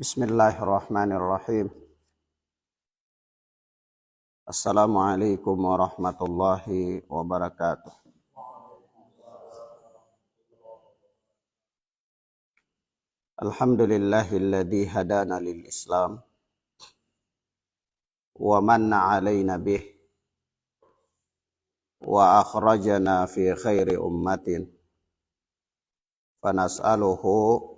Bismillahirrahmanirrahim. Assalamualaikum warahmatullahi wabarakatuh. Alhamdulillahilladzi hadana lil Islam wa manna alaina bih wa akhrajana fi khairi ummatin fanas'aluhu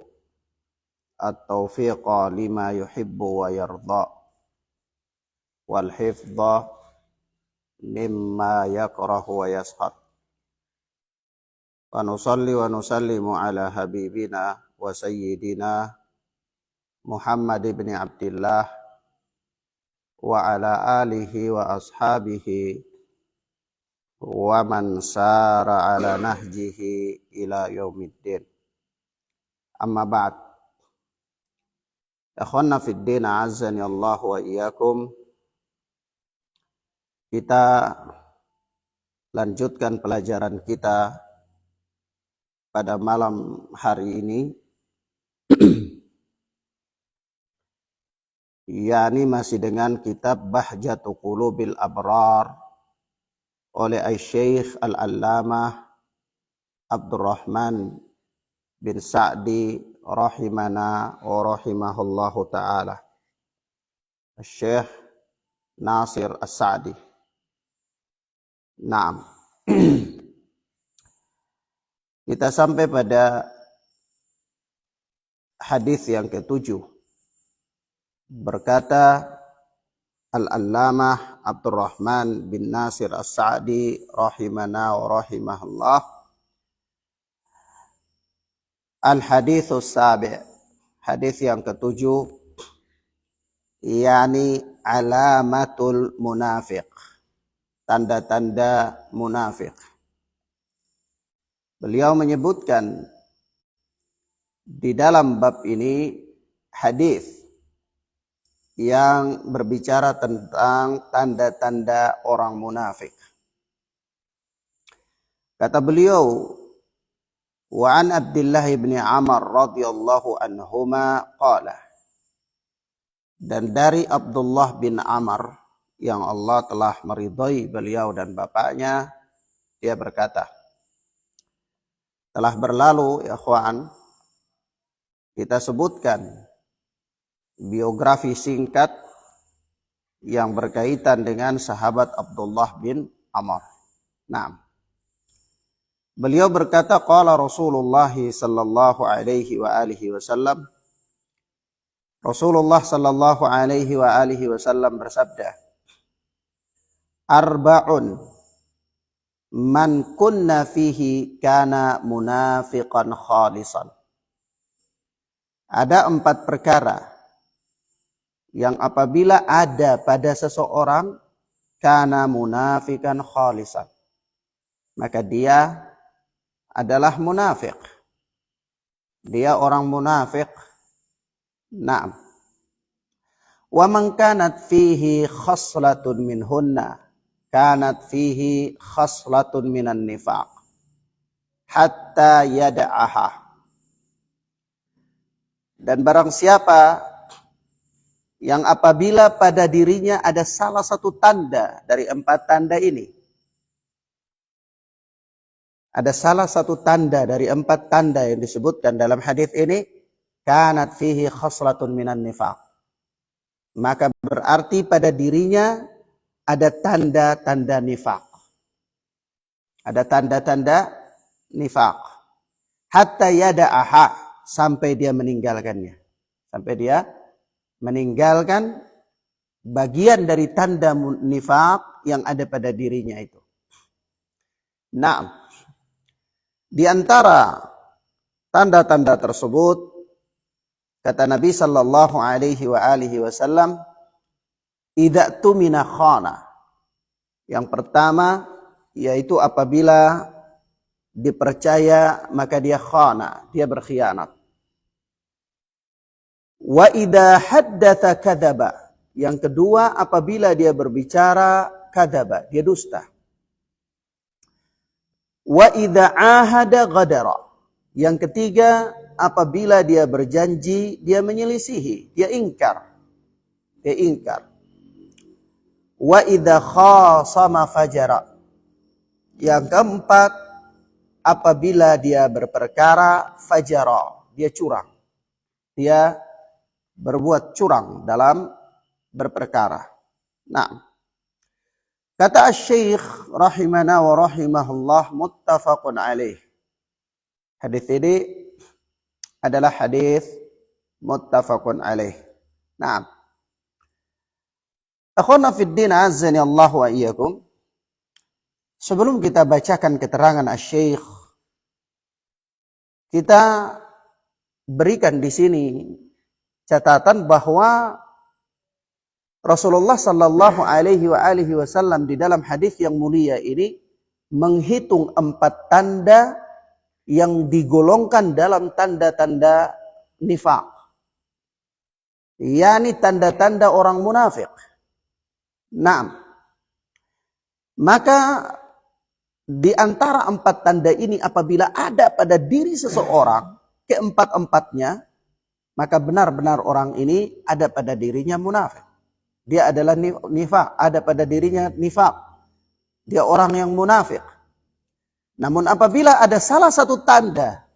at-taufiqa lima yuhibbu wa yarda wal hifdha mimma yakrahu wa yaskhad. Wa nusalli wa nusallimu ala habibina wa sayyidina Muhammad ibn Abdillah wa ala alihi wa ashabihi wa man sara ala nahjihi ila yaumiddin. Amma ba'd. Akhwana fid din, azzani Allah wa iyyakum. Kita lanjutkan pelajaran kita pada malam hari ini, yakni masih dengan kitab Bahjatu Qulubil Abrar oleh Syekh Al-Allamah Abdurrahman bin Sa'di rahimana wa rahimahullahu ta'ala, Syekh Nasir As-Sa'di. Naam. Kita sampai pada hadis yang ke-7. Berkata Al-Allamah Abdurrahman bin Nasir As-Sa'di rahimana wa rahimahullah, Al-haditsus sabi', hadis yang ke-7, yakni alamatul munafiq, tanda-tanda munafik. Beliau menyebutkan di dalam bab ini hadis yang berbicara tentang tanda-tanda orang munafik. Kata beliau, wa an Abdullah bin Amr radhiyallahu anhuma qala, dan dari Abdullah bin Amr yang Allah telah meridhai beliau dan bapaknya, dia berkata, telah berlalu ya ikhwan, kita sebutkan biografi singkat yang berkaitan dengan sahabat Abdullah bin Amr. Nah, beliau berkata, qala Rasulullah sallallahu alaihi wa alihi wasallam, Rasulullah sallallahu alaihi wa alihi wasallam bersabda, arba'un man kunna fihi kana munafiqan khalisan. Ada 4 perkara yang apabila ada pada seseorang, kana munafikan khalisan, maka dia adalah munafik. Dia orang munafik. Naam. Wa man kanat fihi khaslatun minhunna kanat fihi khaslatun minan nifaq hatta yada'aha. Dan barang siapa yang apabila pada dirinya ada salah satu tanda dari 4 tanda ini, ada salah satu tanda dari 4 tanda yang disebutkan dalam hadis ini, kanat fihi khaslatun minan nifaq, maka berarti pada dirinya ada tanda-tanda nifaq. Ada tanda-tanda nifaq. Hatta yada'aha, sampai dia meninggalkannya. Sampai dia meninggalkan bagian dari tanda nifaq yang ada pada dirinya itu. Nah, di antara tanda-tanda tersebut, kata Nabi sallallahu alaihi wa alihi wasallam, idza tumina khana. Yang pertama yaitu apabila dipercaya maka dia khana, dia berkhianat. Wa idza haddatsa kadzaba. Yang kedua apabila dia berbicara kadzaba, dia dusta. Wa idza ahada ghadara. Yang ketiga apabila dia berjanji, dia menyelisihi, dia ingkar. Dia ingkar. Wa idza khasama fajara. Yang keempat, apabila dia berperkara, fajara, dia curang. Dia berbuat curang dalam berperkara. Nah, kata Asy-Syaikh rahimana wa rahimahullah, muttafaqun alaih. Hadis ini adalah hadis muttafaqun alaih. Nah, akhwana fid din azzani Allah wa iyyakum. Sebelum kita bacakan keterangan Asy-Syaikh, kita berikan di sini catatan bahwa Rasulullah sallallahu alaihi wasallam di dalam hadis yang mulia ini menghitung 4 tanda yang digolongkan dalam tanda-tanda nifaq. yakni tanda-tanda orang munafik. Nah, maka di antara 4 tanda ini apabila ada pada diri seseorang keempat-empatnya, maka benar-benar orang ini ada pada dirinya munafik. Dia adalah nifaq, ada pada dirinya nifaq. Dia orang yang munafik. Namun apabila ada salah satu tanda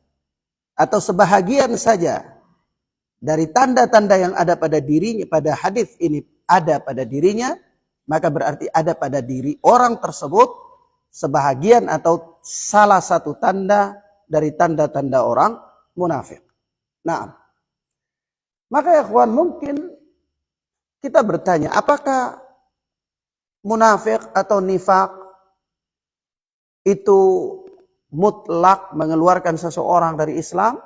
atau sebahagian saja dari tanda-tanda yang ada pada dirinya, pada hadis ini ada pada dirinya, maka berarti ada pada diri orang tersebut sebahagian atau salah satu tanda dari tanda-tanda orang munafik. Nah, maka ya kawan, mungkin kita bertanya, apakah munafik atau nifak itu mutlak mengeluarkan seseorang dari Islam?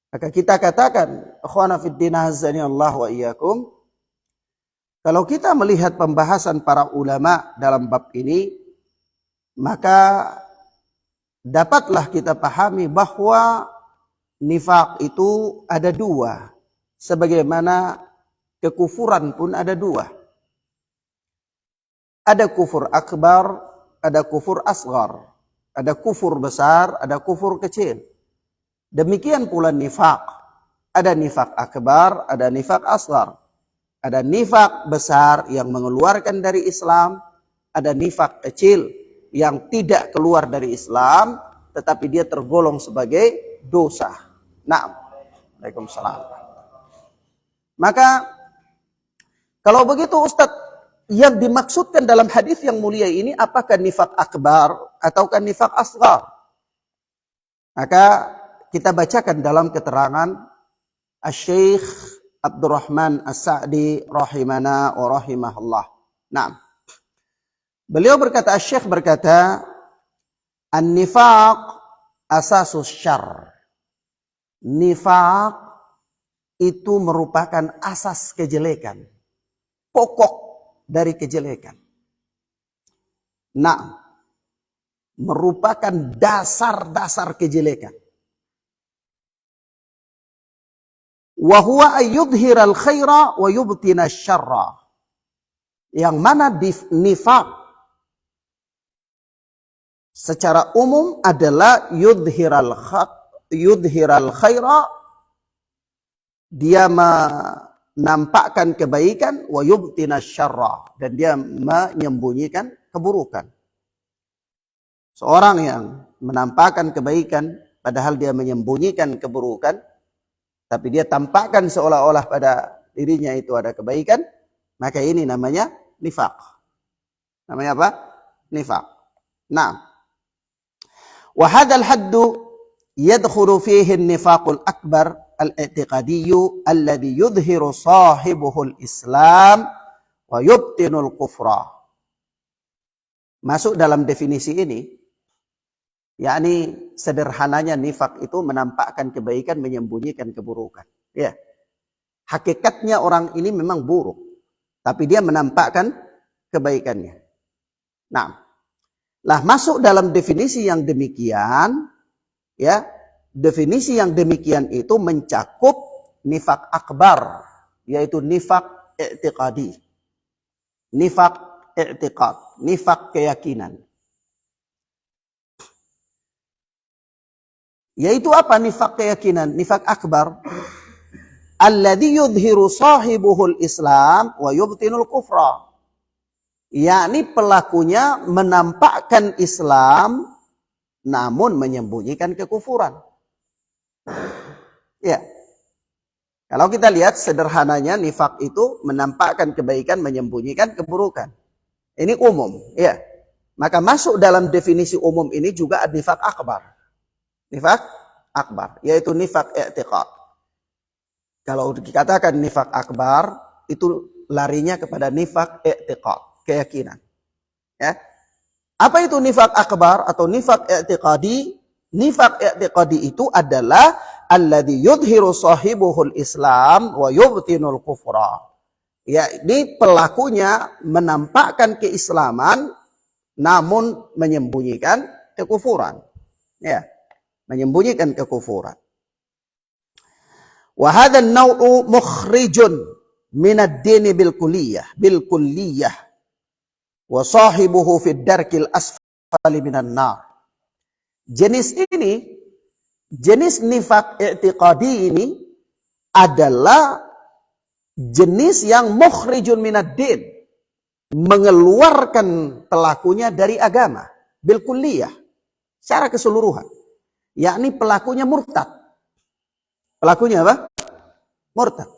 Maka kita katakan, ikhwana fid din azani Allah wa iyyakum, kalau kita melihat pembahasan para ulama dalam bab ini, maka dapatlah kita pahami bahwa nifak itu ada 2. Sebagaimana kekufuran pun ada 2. Ada kufur akbar, ada kufur asghar. Ada kufur besar, ada kufur kecil. Demikian pula nifak. Ada nifak akbar, ada nifak asghar. Ada nifak besar yang mengeluarkan dari Islam. Ada nifak kecil yang tidak keluar dari Islam, tetapi dia tergolong sebagai dosa. Nah, Waalaikumsalam. Maka kalau begitu Ustaz, yang dimaksudkan dalam hadis yang mulia ini apakah nifak akbar ataukah nifak asghar? Maka kita bacakan dalam keterangan Asy-Syaikh Abdurrahman As-Sa'di rahimana wa rahimahullah. Nah, beliau berkata, Asy-Syaikh berkata, an-nifaq asasus syarr. Nifaq itu merupakan asas kejelekan, pokok dari kejelekan. Nah, merupakan dasar-dasar kejelekan. Wa huwa ayyudhiral khaira wa yubtina syarra. Yang mana nifaq secara umum adalah yudhiral khaira, dia menampakkan kebaikan, wa yubtina syarra, dan dia menyembunyikan keburukan. Seorang yang menampakkan kebaikan padahal dia menyembunyikan keburukan, tapi dia tampakkan seolah-olah pada dirinya itu ada kebaikan, maka ini namanya nifaq. Namanya apa? Nifaq. Nah, wa hadzal haddu yadkhulu fihi an-nifaqul akbar al-i'tiqadiyyu alladhi yudhiru sahibuhul Islam wa yubtinul kufra. Masuk dalam definisi ini, yakni sederhananya nifak itu menampakkan kebaikan, menyembunyikan keburukan. Ya. Hakikatnya orang ini memang buruk, tapi dia menampakkan kebaikannya. Nah, lah masuk dalam definisi yang demikian, ya. Definisi yang demikian itu mencakup nifak akbar, yaitu nifak i'tiqadi. Nifak i'tiqad, nifak keyakinan. Yaitu apa nifak keyakinan? Nifak akbar. Alladhi yudhiru sahibuhul Islam wa yubtinul kufra. Yakni pelakunya menampakkan Islam namun menyembunyikan kekufuran. Ya. Kalau kita lihat sederhananya nifak itu menampakkan kebaikan, menyembunyikan keburukan. Ini umum, ya. Maka masuk dalam definisi umum ini juga nifak akbar. Nifak akbar, yaitu nifak i'tiqad. Kalau dikatakan nifak akbar, itu larinya kepada nifak i'tiqad, keyakinan. Ya. Apa itu nifak akbar atau nifak i'tiqadi? Nifak i'tiqadi itu adalah alladzi yudhiru sahibuhul Islam wa yubtinul kufra. Yakni pelakunya menampakkan keislaman namun menyembunyikan kekufuran. Ya, menyembunyikan kekufuran. Wa hadzal naw'u mukhrijun min ad-din bil kulliyah wa sahibuhu fid darkil asfali minan nar. Jenis ini, jenis nifak i'tiqadi ini adalah jenis yang mukhrijun minad din, mengeluarkan pelakunya dari agama bil kulliyah secara keseluruhan. Yakni pelakunya murtad. Pelakunya apa? Murtad.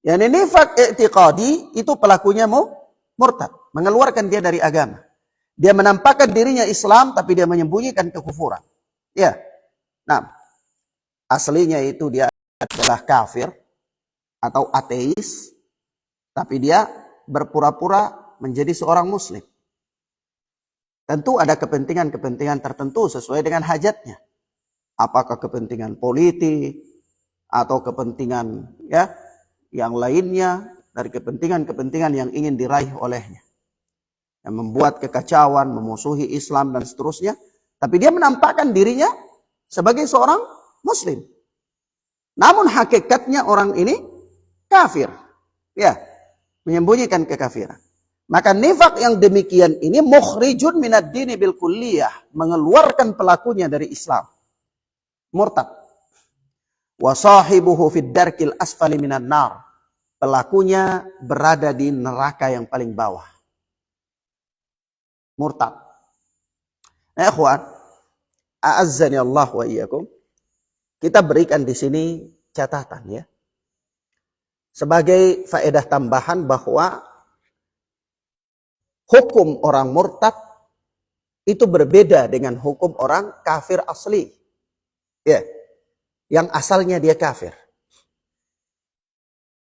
Yani nifak i'tiqadi itu pelakunya murtad, mengeluarkan dia dari agama. Dia menampakkan dirinya Islam tapi dia menyembunyikan kekufuran. Ya. Nah, aslinya itu dia adalah kafir atau ateis, tapi dia berpura-pura menjadi seorang muslim. Tentu ada kepentingan-kepentingan tertentu sesuai dengan hajatnya. Apakah kepentingan politik atau kepentingan ya yang lainnya dari kepentingan-kepentingan yang ingin diraih olehnya. Yang membuat kekacauan, memusuhi Islam dan seterusnya, tapi dia menampakkan dirinya sebagai seorang muslim. Namun hakikatnya orang ini kafir. Ya, menyembunyikan kekafiran. Maka nifak yang demikian ini mukhrijun minad dini bil kulliyah, mengeluarkan pelakunya dari Islam. Murtad. Wa sahibuhu fid darkil asfali minan nar. Pelakunya berada di neraka yang paling bawah. Murtad. Nah, ikhwan, a'azzani Allah wa iyyakum. Kita berikan di sini catatan ya. Sebagai faedah tambahan bahwa hukum orang murtad itu berbeda dengan hukum orang kafir asli. Ya. Yang asalnya dia kafir.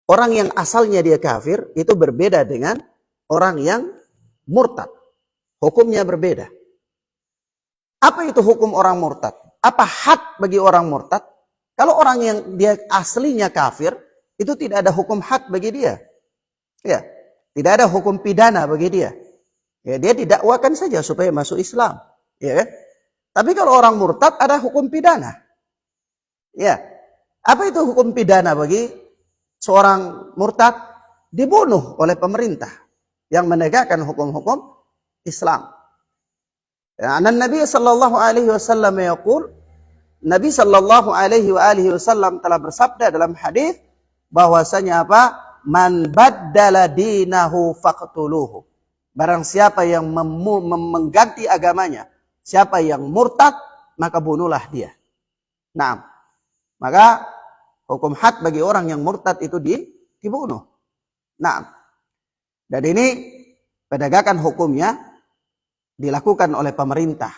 Orang yang asalnya dia kafir itu berbeda dengan orang yang murtad. Hukumnya berbeda. Apa itu hukum orang murtad? Apa had bagi orang murtad? Kalau orang yang dia aslinya kafir, itu tidak ada hukum had bagi dia. Ya, tidak ada hukum pidana bagi dia. Ya, dia didakwakan saja supaya masuk Islam. Ya, kan? Tapi kalau orang murtad ada hukum pidana. Ya, apa itu hukum pidana bagi seorang murtad? Dibunuh oleh pemerintah yang menegakkan hukum-hukum Islam. Nabi sallallahu alaihi wasallam yaqul, Nabi sallallahu alaihi wasallam telah bersabda dalam hadis bahwasanya apa? Man baddala dinahu faqtuluhu. Barang siapa yang mengganti agamanya, siapa yang murtad, maka bunuhlah dia. Nah, maka hukum had bagi orang yang murtad itu dibunuh. Nah, dan ini penegakan hukumnya dilakukan oleh pemerintah,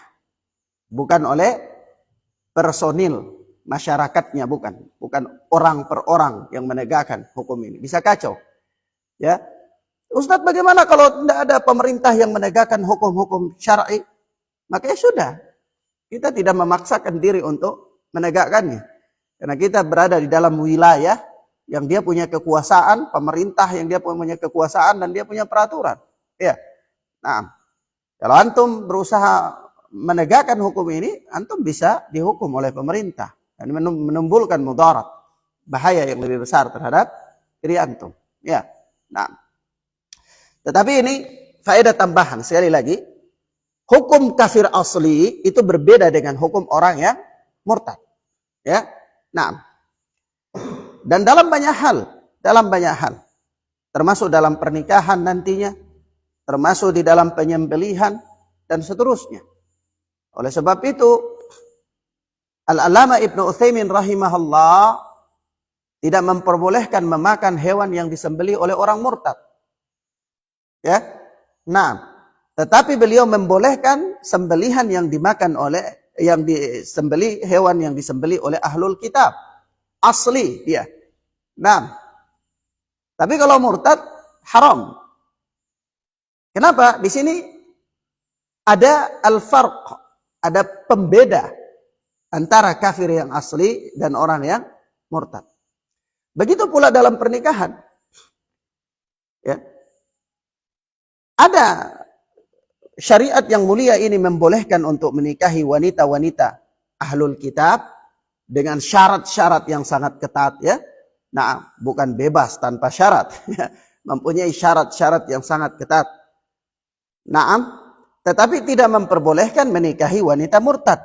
bukan oleh personil masyarakatnya, bukan orang per orang yang menegakkan hukum ini. Bisa kacau. Ya. Ustadz, bagaimana kalau tidak ada pemerintah yang menegakkan hukum-hukum syar'i? Maka ya sudah. Kita tidak memaksakan diri untuk menegakkannya. Karena kita berada di dalam wilayah yang dia punya kekuasaan, pemerintah yang dia punya kekuasaan dan dia punya peraturan. Ya. Nah, kalau antum berusaha menegakkan hukum ini, antum bisa dihukum oleh pemerintah dan menimbulkan mudarat, bahaya yang lebih besar terhadap diri antum. Ya. Nah, tetapi ini faedah tambahan sekali lagi, hukum kafir asli itu berbeda dengan hukum orang yang murtad. Ya. Nah, dan dalam banyak hal, termasuk dalam pernikahan nantinya, termasuk di dalam penyembelihan dan seterusnya. Oleh sebab itu, Al-Allamah Ibnu Utsaimin rahimahullah tidak memperbolehkan memakan hewan yang disembelih oleh orang murtad. Ya. Nah, tetapi beliau membolehkan sembelihan yang dimakan oleh hewan yang disembelih oleh ahlul kitab. Asli dia. Nah, tapi kalau murtad haram. Kenapa? Di sini ada al-farq, ada pembeda antara kafir yang asli dan orang yang murtad. Begitu pula dalam pernikahan. Ya. Ada syariat yang mulia ini membolehkan untuk menikahi wanita-wanita ahlul kitab dengan syarat-syarat yang sangat ketat, ya. Nah, bukan bebas tanpa syarat, mempunyai syarat-syarat yang sangat ketat. Naam, tetapi tidak memperbolehkan menikahi wanita murtad.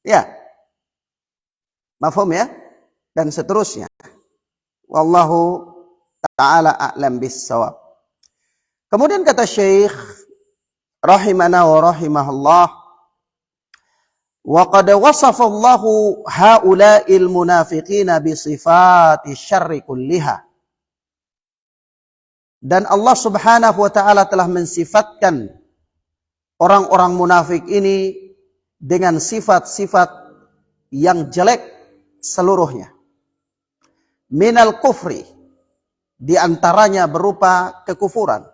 Ya. Mafhum ya? Dan seterusnya. Wallahu ta'ala a'lam bis-shawab. Kemudian kata Syekh rahimana wa rahimahullah, wa qad wasafa Allahu haula'il munafiqina bi sifati syarri kulliha. Dan Allah Subhanahu wa taala telah mensifatkan orang-orang munafik ini dengan sifat-sifat yang jelek seluruhnya. Minal kufri, di antaranya berupa kekufuran.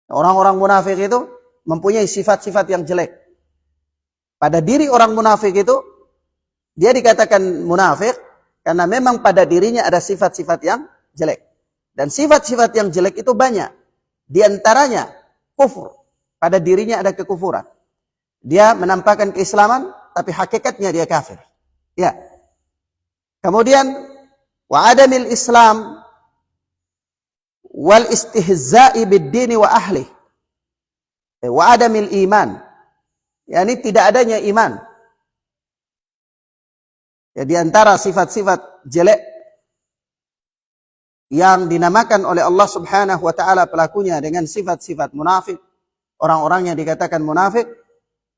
Orang-orang munafik itu mempunyai sifat-sifat yang jelek. Pada diri orang munafik itu, dia dikatakan munafik karena memang pada dirinya ada sifat-sifat yang jelek. Dan sifat-sifat yang jelek itu banyak. Di antaranya kufur. Pada dirinya ada kekufuran. Dia menampakkan keislaman, tapi hakikatnya dia kafir. Ya. Kemudian wa adamil Islam wal istihza'i bid-dini wa ahli. Wa adamil iman. Yani tidak adanya iman. Ya, di antara sifat-sifat jelek yang dinamakan oleh Allah Subhanahu wa taala pelakunya dengan sifat-sifat munafik, orang-orang yang dikatakan munafik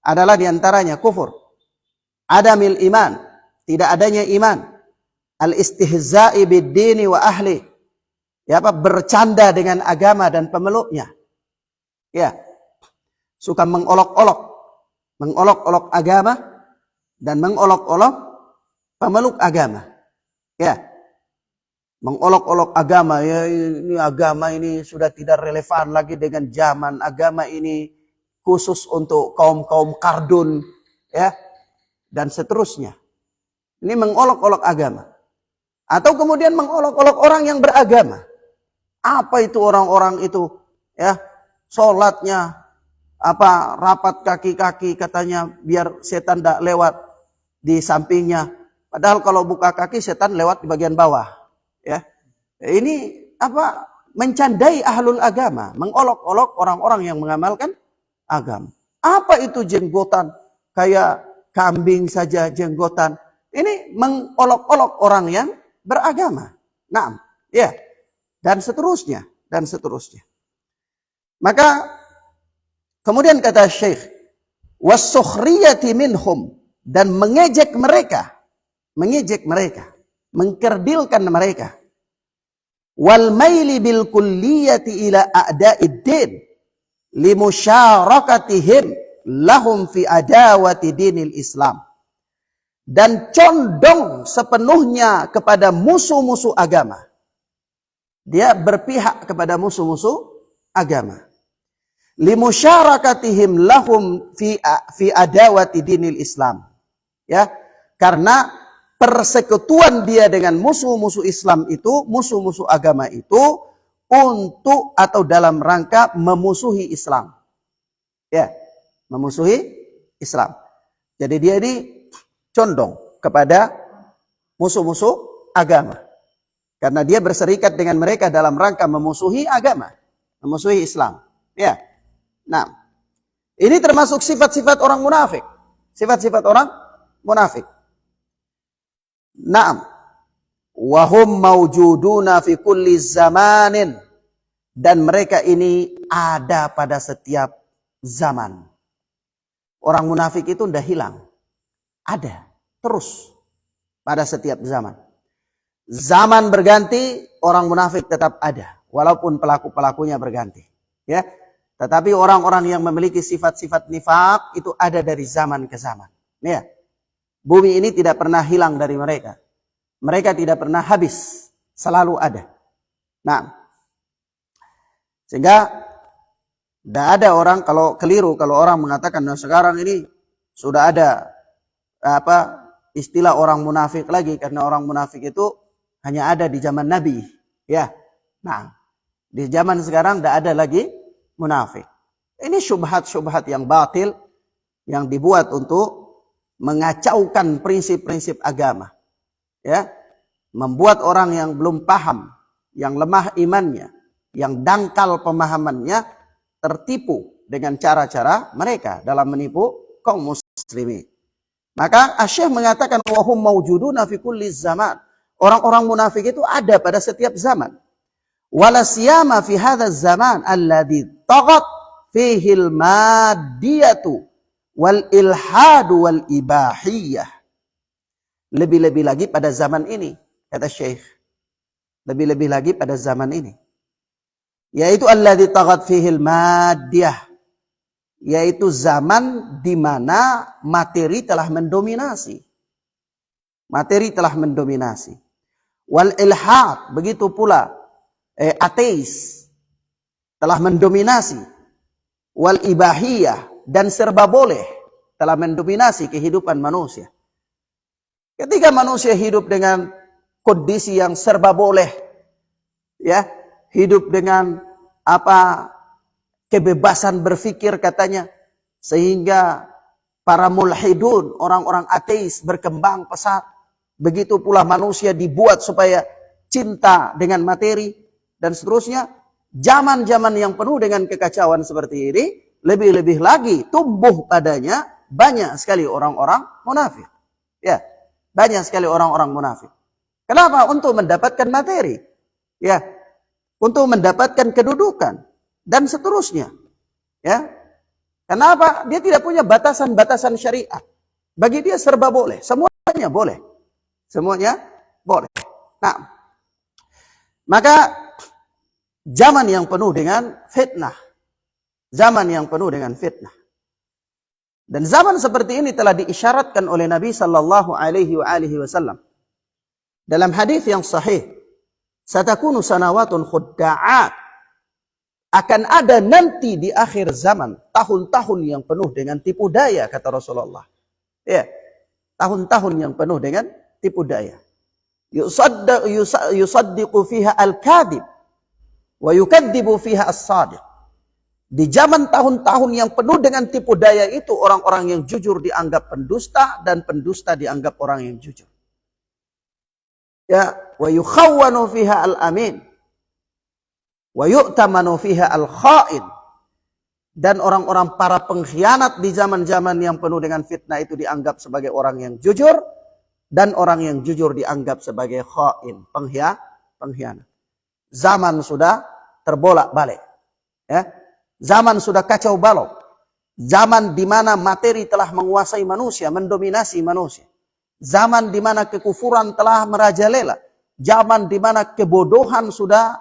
adalah di antaranya kufur, adamil iman, tidak adanya iman, al-istihza'i bid-dini wa ahli, ya, bercanda dengan agama dan pemeluknya. Ya. Suka mengolok-olok agama dan mengolok-olok pemeluk agama. Ya. Mengolok-olok agama, ya, ini agama ini sudah tidak relevan lagi dengan zaman. Agama ini khusus untuk kaum-kaum kardun, ya, dan seterusnya. Ini mengolok-olok agama. Atau kemudian mengolok-olok orang yang beragama. Apa itu orang-orang itu? Ya, sholatnya rapat kaki-kaki katanya biar setan tidak lewat di sampingnya. Padahal kalau buka kaki setan lewat di bagian bawah. Ya, ini mencandai ahlul agama, mengolok-olok orang-orang yang mengamalkan agama. Apa itu jenggotan? Kayak kambing saja jenggotan. Ini mengolok-olok orang yang beragama. Nah, ya, dan seterusnya, dan seterusnya. Maka kemudian kata Syekh, was-sukhriyati minhum, dan mengejek mereka, mengkerdilkan mereka, wal maili bil kulliyati ila a'da'id din limusyarakatihim lahum fi adawati dinil Islam, dan condong sepenuhnya kepada musuh-musuh agama. Dia berpihak kepada musuh-musuh agama. Limusyarakatihim lahum fi adawati dinil Islam. Ya, karena persekutuan dia dengan musuh-musuh Islam itu, musuh-musuh agama itu, untuk atau dalam rangka memusuhi Islam. Ya, memusuhi Islam. Jadi dia ini condong kepada musuh-musuh agama. Karena dia berserikat dengan mereka dalam rangka memusuhi agama, memusuhi Islam. Ya. Nah, ini termasuk sifat-sifat orang munafik. Sifat-sifat orang munafik. Naam. Wa hum mawjuduna fi kulli zamanin. Dan mereka ini ada pada setiap zaman. Orang munafik itu tidak hilang. Ada. Terus. Pada setiap zaman. Zaman berganti, orang munafik tetap ada. Walaupun pelaku-pelakunya berganti. Ya. Tetapi orang-orang yang memiliki sifat-sifat nifak itu ada dari zaman ke zaman. Ya. Bumi ini tidak pernah hilang dari mereka. Mereka tidak pernah habis. Selalu ada. Nah. Sehingga tidak ada orang kalau keliru. Kalau orang mengatakan nah sekarang ini sudah ada istilah orang munafik lagi. Karena orang munafik itu hanya ada di zaman Nabi. Ya. Nah. Di zaman sekarang tidak ada lagi munafik. Ini syubhat-syubhat yang batil yang dibuat untuk mengacaukan prinsip-prinsip agama. Ya. Membuat orang yang belum paham, yang lemah imannya, yang dangkal pemahamannya tertipu dengan cara-cara mereka dalam menipu kaum muslimin. Maka Asy-Syaikh mengatakan wahum mawjuduna fi kulli zaman. Orang-orang munafik itu ada pada setiap zaman. Wala siyama fi hadzal zaman alladzi taghat fihi al-maddiyatu wal ilhadu wal ibahiyah. Lebih-lebih lagi pada zaman ini, kata Syekh. Lebih-lebih lagi pada zaman ini. Yaitu alladzi taghat fihi al-maddiyah. Yaitu zaman di mana materi telah mendominasi. Materi telah mendominasi. Wal ilhad, begitu pula ateis telah mendominasi. Wal ibahiyah, dan serba boleh telah mendominasi kehidupan manusia. Ketika manusia hidup dengan kondisi yang serba boleh, ya, hidup dengan kebebasan berpikir katanya, sehingga para mulhidun, orang-orang ateis berkembang pesat. Begitu pula manusia dibuat supaya cinta dengan materi dan seterusnya. Zaman-zaman yang penuh dengan kekacauan seperti ini, lebih-lebih lagi tumbuh padanya banyak sekali orang-orang munafik. Ya, banyak sekali orang-orang munafik. Kenapa? Untuk mendapatkan materi. Ya, untuk mendapatkan kedudukan dan seterusnya. Ya. Kenapa? Dia tidak punya batasan-batasan syariat. Bagi dia serba boleh, semuanya boleh. Semuanya boleh. Nah, maka zaman yang penuh dengan fitnah. Zaman yang penuh dengan fitnah. Dan zaman seperti ini telah diisyaratkan oleh Nabi sallallahu alaihi wasallam. Dalam hadis yang sahih, satakunu sanawatun khudda'at. Akan ada nanti di akhir zaman tahun-tahun yang penuh dengan tipu daya, kata Rasulullah. Ya, tahun-tahun yang penuh dengan tipu daya. Yusaddiqu fiha al-kadhib wa yukadzibu fiha as-sadiq. Di zaman tahun-tahun yang penuh dengan tipu daya itu, orang-orang yang jujur dianggap pendusta dan pendusta dianggap orang yang jujur. Ya, wa yukhawwanu fiha al-amin wa yu'tamanu fiha al-kha'in. Dan orang-orang para pengkhianat di zaman-zaman yang penuh dengan fitnah itu dianggap sebagai orang yang jujur, dan orang yang jujur dianggap sebagai kha'in, pengkhianat. Zaman sudah terbolak-balik. Ya. Zaman sudah kacau balau. Zaman di mana materi telah menguasai manusia, mendominasi manusia. Zaman di mana kekufuran telah merajalela. Zaman di mana kebodohan sudah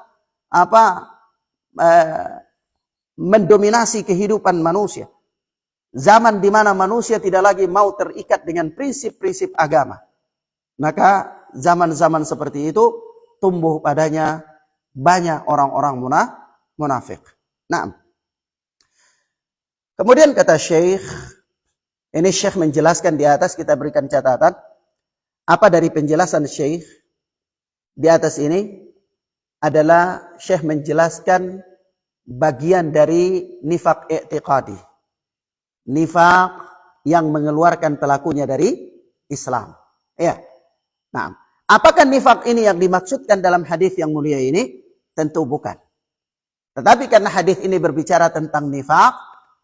mendominasi kehidupan manusia. Zaman di mana manusia tidak lagi mau terikat dengan prinsip-prinsip agama. Maka zaman-zaman seperti itu tumbuh padanya banyak orang-orang munafik. Nah, kemudian kata Syekh, ini Syekh menjelaskan di atas, kita berikan catatan. Apa dari penjelasan Syekh di atas ini adalah Syekh menjelaskan bagian dari nifak i'tiqadi. Nifak yang mengeluarkan pelakunya dari Islam. Ya. Nah, apakah nifak ini yang dimaksudkan dalam hadis yang mulia ini? Tentu bukan. Tetapi karena hadis ini berbicara tentang nifak,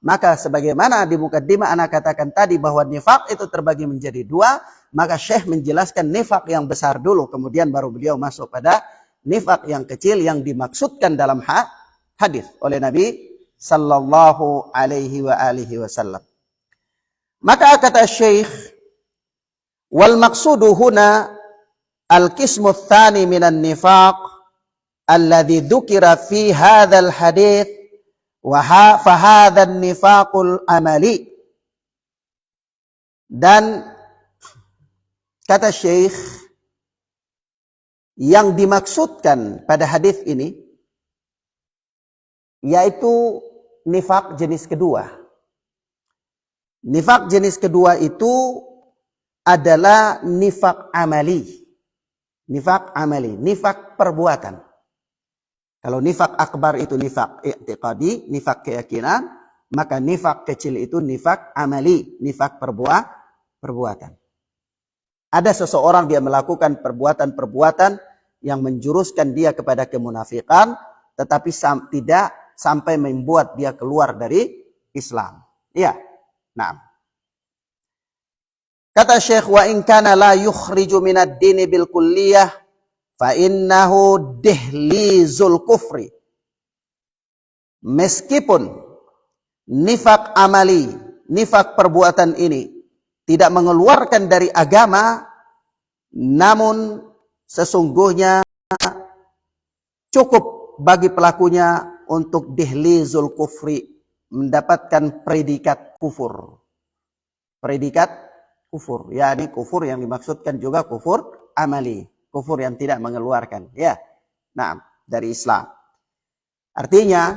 Maka sebagaimana di mukaddimah ana katakan tadi bahwa nifak itu terbagi menjadi dua, maka Syekh menjelaskan nifak yang besar dulu, kemudian baru beliau masuk pada nifak yang kecil yang dimaksudkan dalam hadis oleh Nabi sallallahu alaihi wasallam. Maka kata Syekh, wal maqsudu huna al-qismu tsani minan nifaq alladhi dzukira fi hadzal hadits fahadhan nifaqul amali. Dan kata Syekh, yang dimaksudkan pada hadis ini yaitu nifaq jenis kedua. Nifaq jenis kedua itu adalah nifaq amali. Nifaq amali, nifaq perbuatan. Kalau nifak akbar itu nifak i'tiqadi, nifak keyakinan, maka nifak kecil itu nifak amali, nifak perbuatan. Ada seseorang dia melakukan perbuatan-perbuatan yang menjuruskan dia kepada kemunafikan, tetapi tidak sampai membuat dia keluar dari Islam. Iya. Nah. Kata Syekh, wa in kana la yukhriju minad dini bil kulliyah fa'innahu dihlizul kufri. Meskipun nifak amali, nifak perbuatan ini tidak mengeluarkan dari agama, namun sesungguhnya cukup bagi pelakunya untuk dihlizul kufri, mendapatkan predikat kufur. Predikat kufur, yakni kufur yang dimaksudkan juga kufur amali. Kufur yang tidak mengeluarkan, ya, nah, dari Islam. Artinya,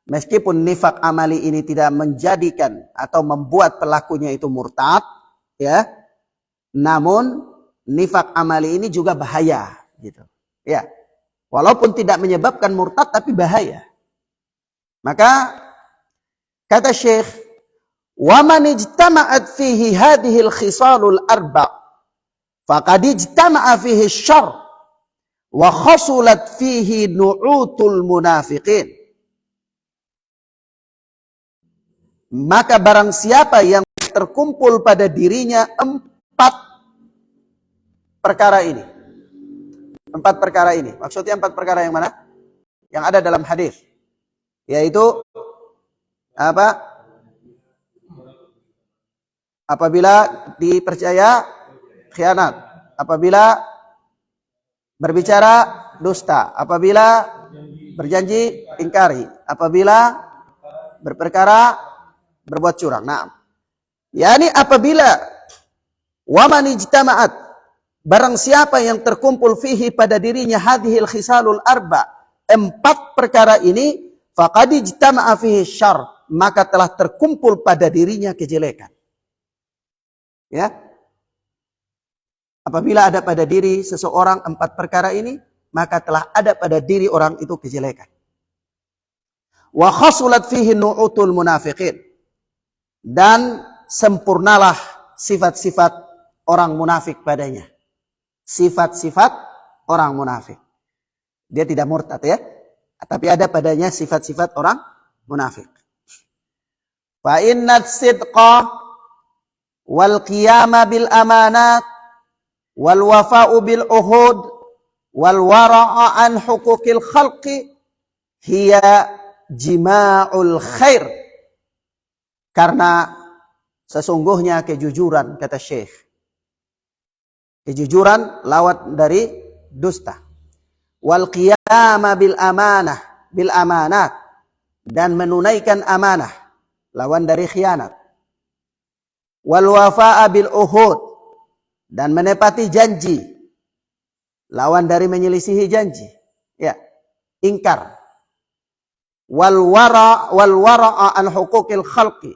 meskipun nifak amali ini tidak menjadikan atau membuat pelakunya itu murtad, ya, namun nifak amali ini juga bahaya, gitu, ya. Walaupun tidak menyebabkan murtad, tapi bahaya. Maka kata Syekh, wa man ijtama'at fihi hadhil khisalul arba' faqad ijtama'a fihi syarr wa khasulat fihi nu'utul munafiqin. Maka barang siapa yang terkumpul pada dirinya 4 perkara ini. 4 perkara ini. Maksudnya 4 perkara yang mana? Yang ada dalam hadis. Yaitu apa? Apabila dipercaya khianat, apabila berbicara dusta, apabila berjanji ingkari, apabila berperkara berbuat curang. Nah, yakni apabila waman ijtama'at, barang siapa yang terkumpul fihi pada dirinya hadhil khisalul arba, 4 perkara ini, faqad ijtama'a fihi syarr, maka telah terkumpul pada dirinya kejelekan. Ya. Apabila ada pada diri seseorang 4 perkara ini, maka telah ada pada diri orang itu kejelekan. Wa khasulat fihi nu'utul munafiqin. Dan sempurnalah sifat-sifat orang munafik padanya. Sifat-sifat orang munafik. Dia tidak murtad, ya, tapi ada padanya sifat-sifat orang munafik. Fa innat sidqa wal qiyama bil amanat wal wafa'u bil uhud wal wara'a an hukukil khalqi hiya jima'ul khair. Karena sesungguhnya kejujuran, kata Syekh, kejujuran lawat dari dusta. Wal qiyama bil amanat, dan menunaikan amanah, lawan dari khianat. Wal wafa'a bil uhud, dan menepati janji, lawan dari menyelisihi janji, ya, ingkar. Wal wara'a an hukukil khalqi,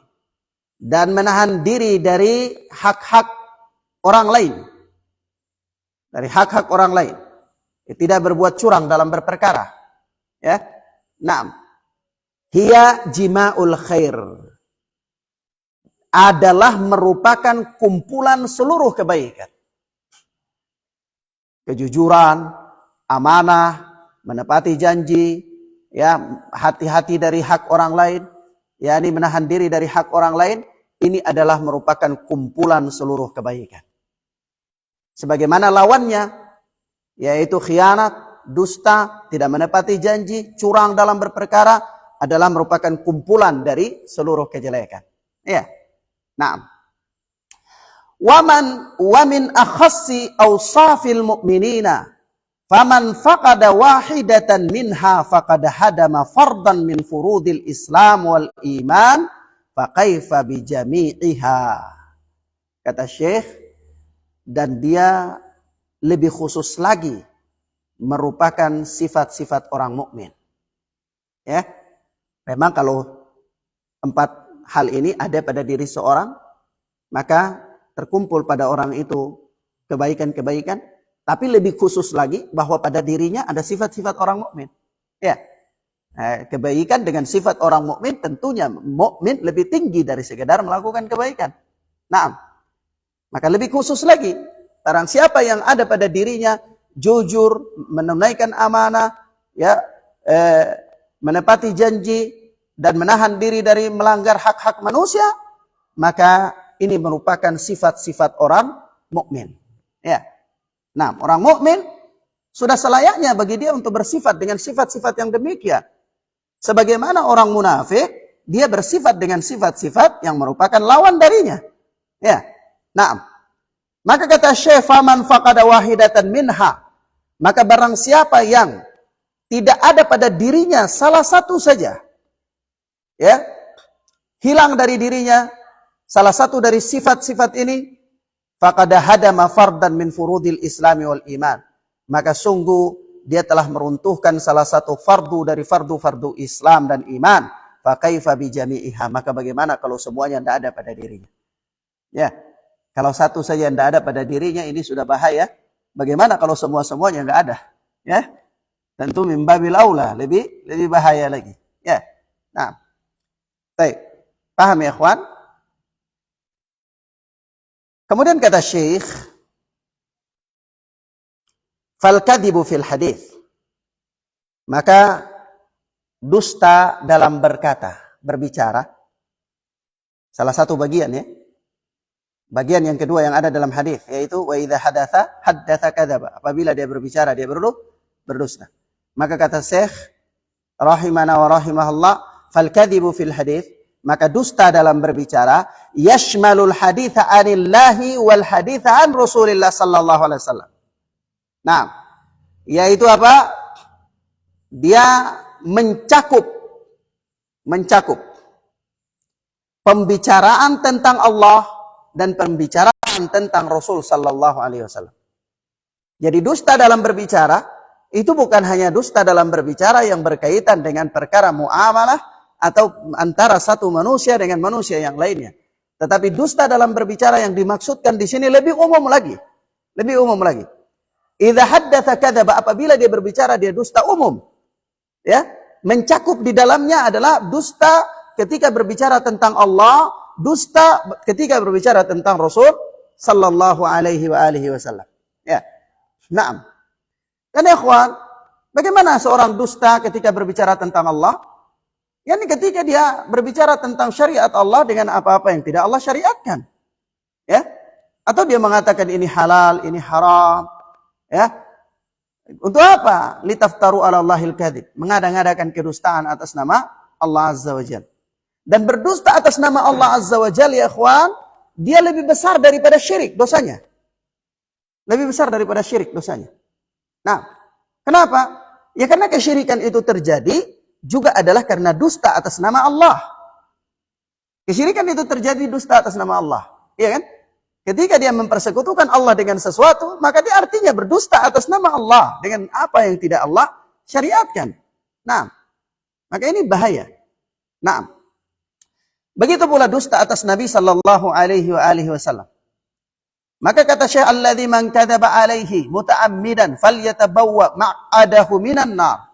dan menahan diri dari hak-hak orang lain, dari hak-hak orang lain, tidak berbuat curang dalam berperkara, ya. Naam, hiya jima'ul khair, adalah merupakan kumpulan seluruh kebaikan. Kejujuran, amanah, menepati janji, ya, hati-hati dari hak orang lain, yakni menahan diri dari hak orang lain, ini adalah merupakan kumpulan seluruh kebaikan. Sebagaimana lawannya, yaitu khianat, dusta, tidak menepati janji, curang dalam berperkara, adalah merupakan kumpulan dari seluruh kejelekan. Ya. Naam. Wa min akhassi awsafil mu'minina faman faqada wahidatan minha faqad hadama fardan min furudil Islam wal iman fa kaifa bi jami'iha. Kata Syekh, dan dia lebih khusus lagi merupakan sifat-sifat orang mukmin. Ya. Memang kalau 4 hal ini ada pada diri seorang, maka terkumpul pada orang itu kebaikan-kebaikan, tapi lebih khusus lagi bahwa pada dirinya ada sifat-sifat orang mukmin. Ya. Kebaikan dengan sifat orang mukmin, tentunya mukmin lebih tinggi dari sekedar melakukan kebaikan. Nah, maka lebih khusus lagi, barang siapa yang ada pada dirinya jujur, menunaikan amanah, ya, menepati janji dan menahan diri dari melanggar hak-hak manusia, maka ini merupakan sifat-sifat orang mukmin. Ya. Nah, orang mukmin sudah selayaknya bagi dia untuk bersifat dengan sifat-sifat yang demikian. Sebagaimana orang munafik, dia bersifat dengan sifat-sifat yang merupakan lawan darinya. Ya. Nah, maka kata Syekh, faman faqada wahidatan minha, maka barang siapa yang tidak ada pada dirinya salah satu saja, ya, hilang dari dirinya salah satu dari sifat-sifat ini, faqad hadama fardan min furudil Islami wal iman, maka sungguh dia telah meruntuhkan salah satu fardu dari fardu-fardu Islam dan iman. Fa kaifa bi jami'iha, maka bagaimana kalau semuanya tidak ada pada dirinya? Ya. Kalau satu saja tidak ada pada dirinya, ini sudah bahaya. Bagaimana kalau semua-semuanya enggak ada? Ya. Tentu min babil aula, lebih bahaya lagi. Ya. Nah. Baik. Paham ya, ikhwan? Kemudian kata Syekh, fal kadhibu fil hadits, maka dusta dalam berbicara, salah satu bagian, ya. Bagian yang kedua yang ada dalam hadis, yaitu wa idza haddatsa kadzaba. Apabila dia berbicara, dia berdusta. Maka kata Syekh rahimana wa rahimahullah, fal kadhibu fil hadits, maka dusta dalam berbicara yashmalul haditha anillahi wal haditha an Rasulillah sallallahu alaihi wasallam. Nah, yaitu apa? Dia mencakup pembicaraan tentang Allah dan pembicaraan tentang Rasul sallallahu alaihi wasallam. Jadi dusta dalam berbicara itu bukan hanya dusta dalam berbicara yang berkaitan dengan perkara muamalah atau antara satu manusia dengan manusia yang lainnya. Tetapi dusta dalam berbicara yang dimaksudkan di sini lebih umum lagi. Idza haddatsa kadzaba, apabila dia berbicara dia dusta umum. Ya, mencakup di dalamnya adalah dusta ketika berbicara tentang Allah, dusta ketika berbicara tentang Rasul sallallahu alaihi wasallam. Ya. Naam. Dan ikhwan, bagaimana seorang dusta ketika berbicara tentang Allah? Yani ketika dia berbicara tentang syariat Allah dengan apa-apa yang tidak Allah syariatkan. Ya. Atau dia mengatakan ini halal, ini haram. Ya. Untuk apa? Litaftaru 'ala Allahil kadzib. Mengada-ngadakan kedustaan atas nama Allah Azza wa Jalla. Dan berdusta atas nama Allah Azza wa Jalla, ya ikhwan, dia lebih besar daripada syirik dosanya. Lebih besar daripada syirik dosanya. Nah, kenapa? Ya karena kesyirikan itu terjadi juga adalah karena dusta atas nama Allah. Kesyirikan itu terjadi dusta atas nama Allah. Iya kan? Ketika dia mempersekutukan Allah dengan sesuatu, maka dia artinya berdusta atas nama Allah dengan apa yang tidak Allah syariatkan. Nah, maka ini bahaya. Nah, begitu pula dusta atas Nabi sallallahu alaihi wasallam. Maka kata Syekh, alladzi man kadzaba alaihi muta'ammidan falyatabawwa ma'adahu minan nar.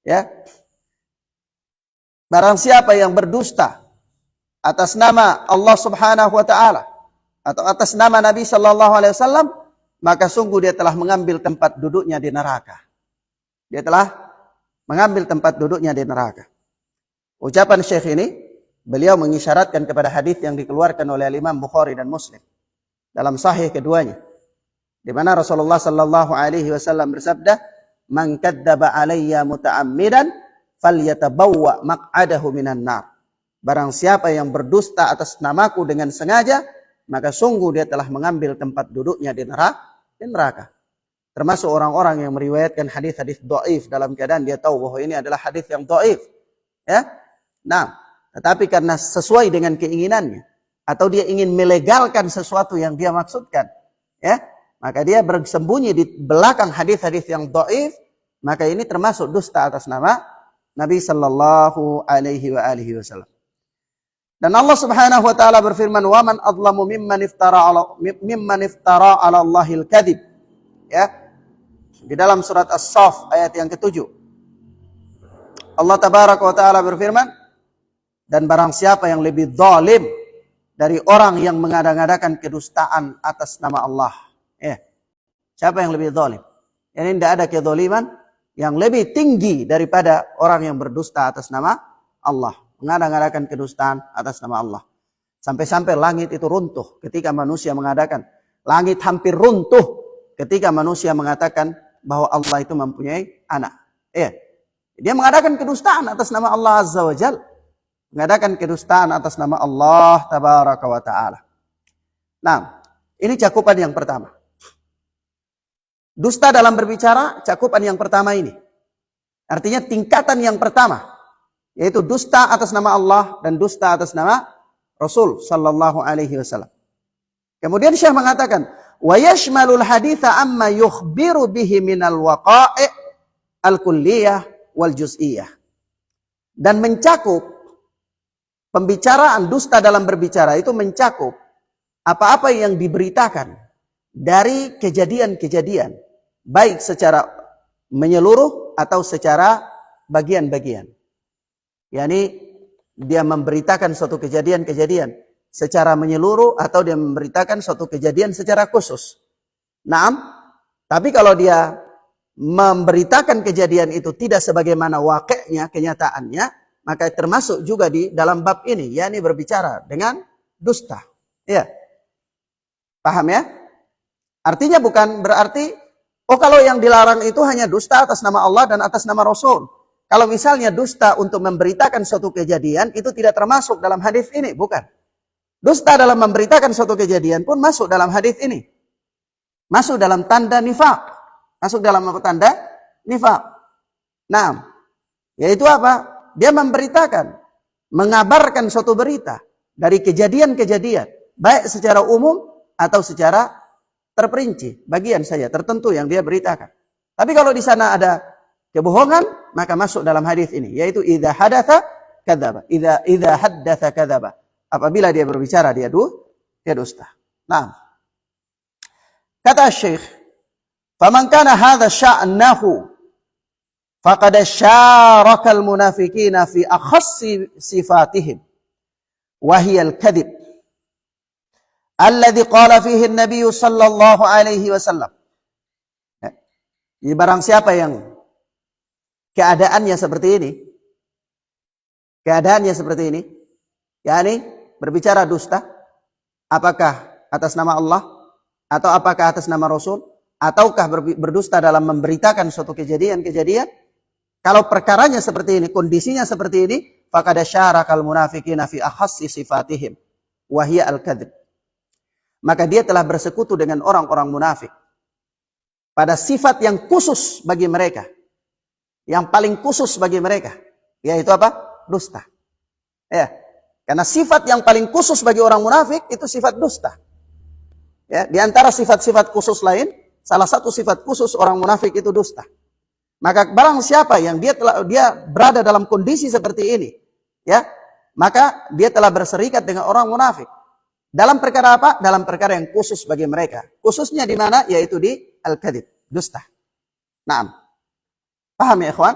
Ya. Barang siapa yang berdusta atas nama Allah Subhanahu wa taala atau atas nama Nabi sallallahu alaihi wasallam, maka sungguh dia telah mengambil tempat duduknya di neraka. Dia telah mengambil tempat duduknya di neraka. Ucapan Syekh ini Beliau mengisyaratkan kepada hadis yang dikeluarkan oleh Imam Bukhari dan Muslim dalam sahih keduanya, di mana Rasulullah sallallahu alaihi wasallam bersabda, "Man kadzdzaba alayya muta'ammidan falyatabawwa maq'adahu minan nar." Barang siapa yang berdusta atas namaku dengan sengaja, maka sungguh dia telah mengambil tempat duduknya di neraka. Termasuk orang-orang yang meriwayatkan hadis-hadis dhaif dalam keadaan dia tahu bahwa ini adalah hadis yang dhaif. Ya. Nah, tetapi karena sesuai dengan keinginannya atau dia ingin melegalkan sesuatu yang dia maksudkan, ya, maka dia bersembunyi di belakang hadis-hadis yang dhaif, maka ini termasuk dusta atas nama Nabi sallallahu alaihi wasallam. Dan Allah Subhanahu wa taala berfirman, "Wa man adlamu mimman iftara 'ala Allahil kadzib." Ya. Di dalam surat As-Saff ayat yang ke-7. Allah tabaraka wa taala berfirman, dan barang siapa yang lebih zalim dari orang yang mengada-ngadakan kedustaan atas nama Allah. Ya. Siapa yang lebih zalim? Ini tidak ada kezaliman yang lebih tinggi daripada orang yang berdusta atas nama Allah. Mengada-ngadakan kedustaan atas nama Allah. Sampai-sampai langit itu runtuh ketika manusia mengadakan. Langit hampir runtuh ketika manusia mengatakan bahwa Allah itu mempunyai anak. Ya. Dia mengadakan kedustaan atas nama Allah Azza wa Jalla. Mengadakan kedustaan atas nama Allah tabaraka wa ta'ala. Nah, ini cakupan yang pertama. Dusta dalam berbicara, cakupan yang pertama ini. Artinya tingkatan yang pertama, yaitu dusta atas nama Allah dan dusta atas nama Rasul sallallahu alaihi wasallam. Kemudian Syekh mengatakan, wa yashmalul haditha amma yukhbiru bihi minal waqa'i' al-kulliyah wal juz'iyah. Dan mencakup pembicaraan dusta dalam berbicara itu mencakup apa-apa yang diberitakan dari kejadian-kejadian, baik secara menyeluruh atau secara bagian-bagian. Yani dia memberitakan suatu kejadian-kejadian secara menyeluruh atau dia memberitakan suatu kejadian secara khusus. Naam, tapi kalau dia memberitakan kejadian itu tidak sebagaimana waqi'nya, kenyataannya, maka termasuk juga di dalam bab ini, yakni berbicara dengan dusta. Ya. Paham ya? Artinya bukan berarti, oh kalau yang dilarang itu hanya dusta atas nama Allah dan atas nama Rasul. Kalau misalnya dusta untuk memberitakan suatu kejadian, itu tidak termasuk dalam hadis ini, bukan. Dusta dalam memberitakan suatu kejadian pun masuk dalam hadis ini. Masuk dalam tanda nifaq. Masuk dalam apa tanda? Nifaq. Nah, yaitu apa? Dia memberitakan, mengabarkan suatu berita dari kejadian-kejadian, baik secara umum atau secara terperinci, bagian saja tertentu yang dia beritakan. Tapi kalau di sana ada kebohongan, maka masuk dalam hadis ini, yaitu idza hadatsa kadzaba, idza haddatsa kadzaba. Apabila dia berbicara dia dusta. Nah, kata Syekh, faman kana hadza sya'nahu faqad syaraka al-munafiqina fi akhassi sifatihim wa hiya al-kadhib alladhi qala fihi an-nabiy sallallahu alaihi wasallam. Jadi barang siapa yang keadaannya seperti ini, yakni berbicara dusta, apakah atas nama Allah atau apakah atas nama Rasul, ataukah berdusta dalam memberitakan suatu kejadian-kejadian. Kalau perkaranya seperti ini, kondisinya seperti ini, faqad syarakal munafiqina fi akhassi sifatihim wa hiya al-kadzib. Maka dia telah bersekutu dengan orang-orang munafik pada sifat yang khusus bagi mereka. Yang paling khusus bagi mereka, yaitu apa? Dusta. Ya. Karena sifat yang paling khusus bagi orang munafik itu sifat dusta. Ya, di antara sifat-sifat khusus lain, salah satu sifat khusus orang munafik itu dusta. Maka barang siapa yang dia berada dalam kondisi seperti ini, ya, maka dia telah berserikat dengan orang munafik. Dalam perkara apa? Dalam perkara yang khusus bagi mereka. Khususnya di mana? Yaitu di al-kadzib, dusta. Naam. Paham ya ikhwan?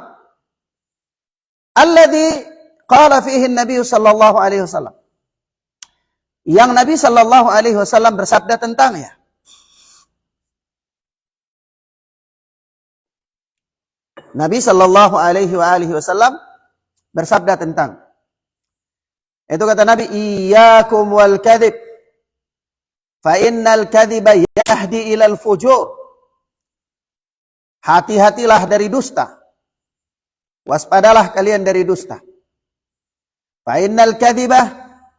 Alladzi qala fihi an-nabiy sallallahu alaihi wasallam. Yang Nabi sallallahu alaihi wasallam bersabda tentangnya. Nabi sallallahu alaihi wasallam bersabda tentang Itu kata Nabi, iyyakum wal kadhib. Fa innal kadhiba yahdi ilal fujur. Hati-hatilah dari dusta. Waspadalah kalian dari dusta. Fa innal kadhiba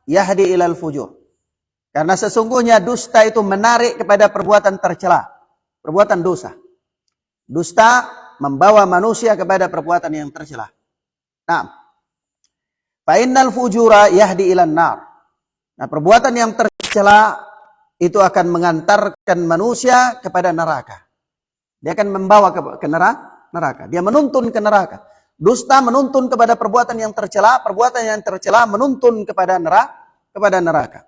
yahdi ilal fujur. Karena sesungguhnya dusta itu menarik kepada perbuatan tercela, perbuatan dosa. Dusta membawa manusia kepada perbuatan yang tercela. Nah, fa innal fujura yahdi ilan nar. Nah, perbuatan yang tercela itu akan mengantarkan manusia kepada neraka. Dia akan membawa ke neraka. Dia menuntun ke neraka. Dusta menuntun kepada perbuatan yang tercela, perbuatan yang tercela menuntun kepada neraka.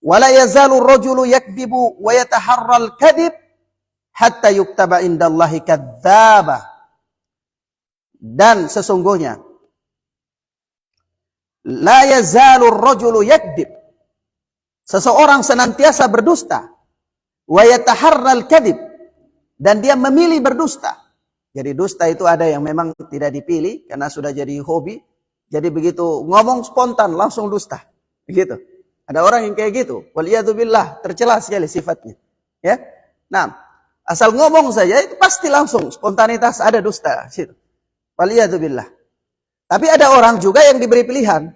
Wala yazalu ar-rajulu yakdzibu wa yataharral kadhib hatta yuktaba indallahi kadzdzaba. Dan sesungguhnya la yazalu ar-rajulu yakdzib. Seseorang senantiasa berdusta, wa yataharral kadhib, dan dia memilih berdusta. Jadi dusta itu ada yang memang tidak dipilih karena sudah jadi hobi. Jadi begitu ngomong spontan langsung dusta. Begitu. Ada orang yang kayak gitu. Waliyadzubillah, tercela sekali sifatnya. Ya. Nah, asal ngomong saja itu pasti langsung spontanitas ada dusta situ. Waliyadzubillah. Tapi ada orang juga yang diberi pilihan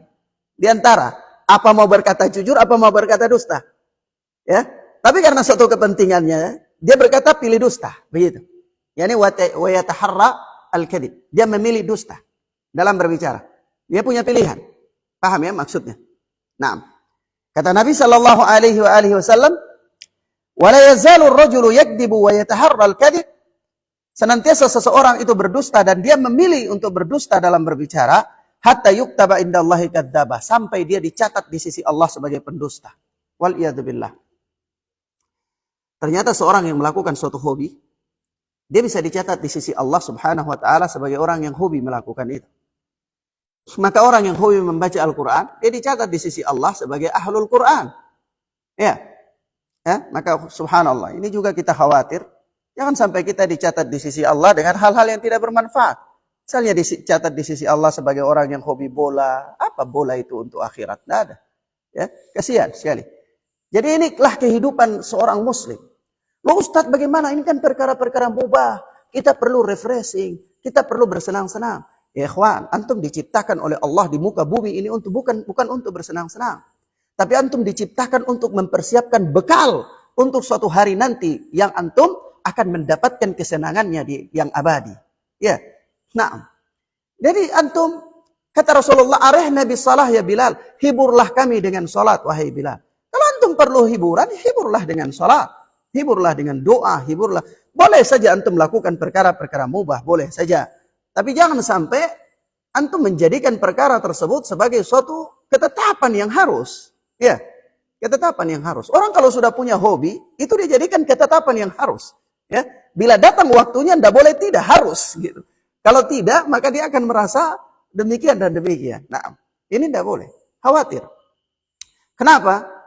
di antara apa mau berkata jujur, apa mau berkata dusta. Ya. Tapi karena suatu kepentingannya, dia berkata pilih dusta, begitu. Yani wa yataharra al-kadhib. Dia memilih dusta dalam berbicara. Dia punya pilihan. Paham ya maksudnya? Nah, kata Nabi sallallahu alaihi wasallam, "Wa la yazalu ar-rajulu yakdzibu wa yataharra al-kadhib." Senantiasa seseorang itu berdusta dan dia memilih untuk berdusta dalam berbicara hatta yuktaba indallahi kadzdzaba, sampai dia dicatat di sisi Allah sebagai pendusta. Wal iyadu billah. Ternyata seorang yang melakukan suatu hobi, dia bisa dicatat di sisi Allah Subhanahu wa taala sebagai orang yang hobi melakukan itu. Maka orang yang hobi membaca Al-Quran, dia dicatat di sisi Allah sebagai ahlul Quran. Ya. Ya, maka subhanallah, ini juga kita khawatir. Jangan sampai kita dicatat di sisi Allah dengan hal-hal yang tidak bermanfaat. Misalnya dicatat di sisi Allah sebagai orang yang hobi bola. Apa bola itu untuk akhirat? Tidak ada. Ya, kasihan sekali. Jadi inilah kehidupan seorang muslim. Loh Ustaz, bagaimana? Ini kan perkara-perkara mubah. Kita perlu refreshing. Kita perlu bersenang-senang. Ya ikhwan, antum diciptakan oleh Allah di muka bumi ini untuk bukan untuk bersenang-senang. Tapi antum diciptakan untuk mempersiapkan bekal untuk suatu hari nanti yang antum akan mendapatkan kesenangannya di yang abadi. Ya. Nah. Jadi antum kata Rasulullah, "Arihna bis salah ya Bilal." Hiburlah kami dengan salat wahai Bilal. Kalau antum perlu hiburan, hiburlah dengan salat. Hiburlah dengan doa, hiburlah. Boleh saja antum lakukan perkara-perkara mubah, boleh saja. Tapi jangan sampai antum menjadikan perkara tersebut sebagai suatu ketetapan yang harus. Ya, ketetapan yang harus. Orang kalau sudah punya hobi, itu dia jadikan ketetapan yang harus. Ya, bila datang waktunya, tidak boleh tidak, harus. Gitu. Kalau tidak, maka dia akan merasa demikian dan demikian. Nah, ini tidak boleh. Khawatir. Kenapa?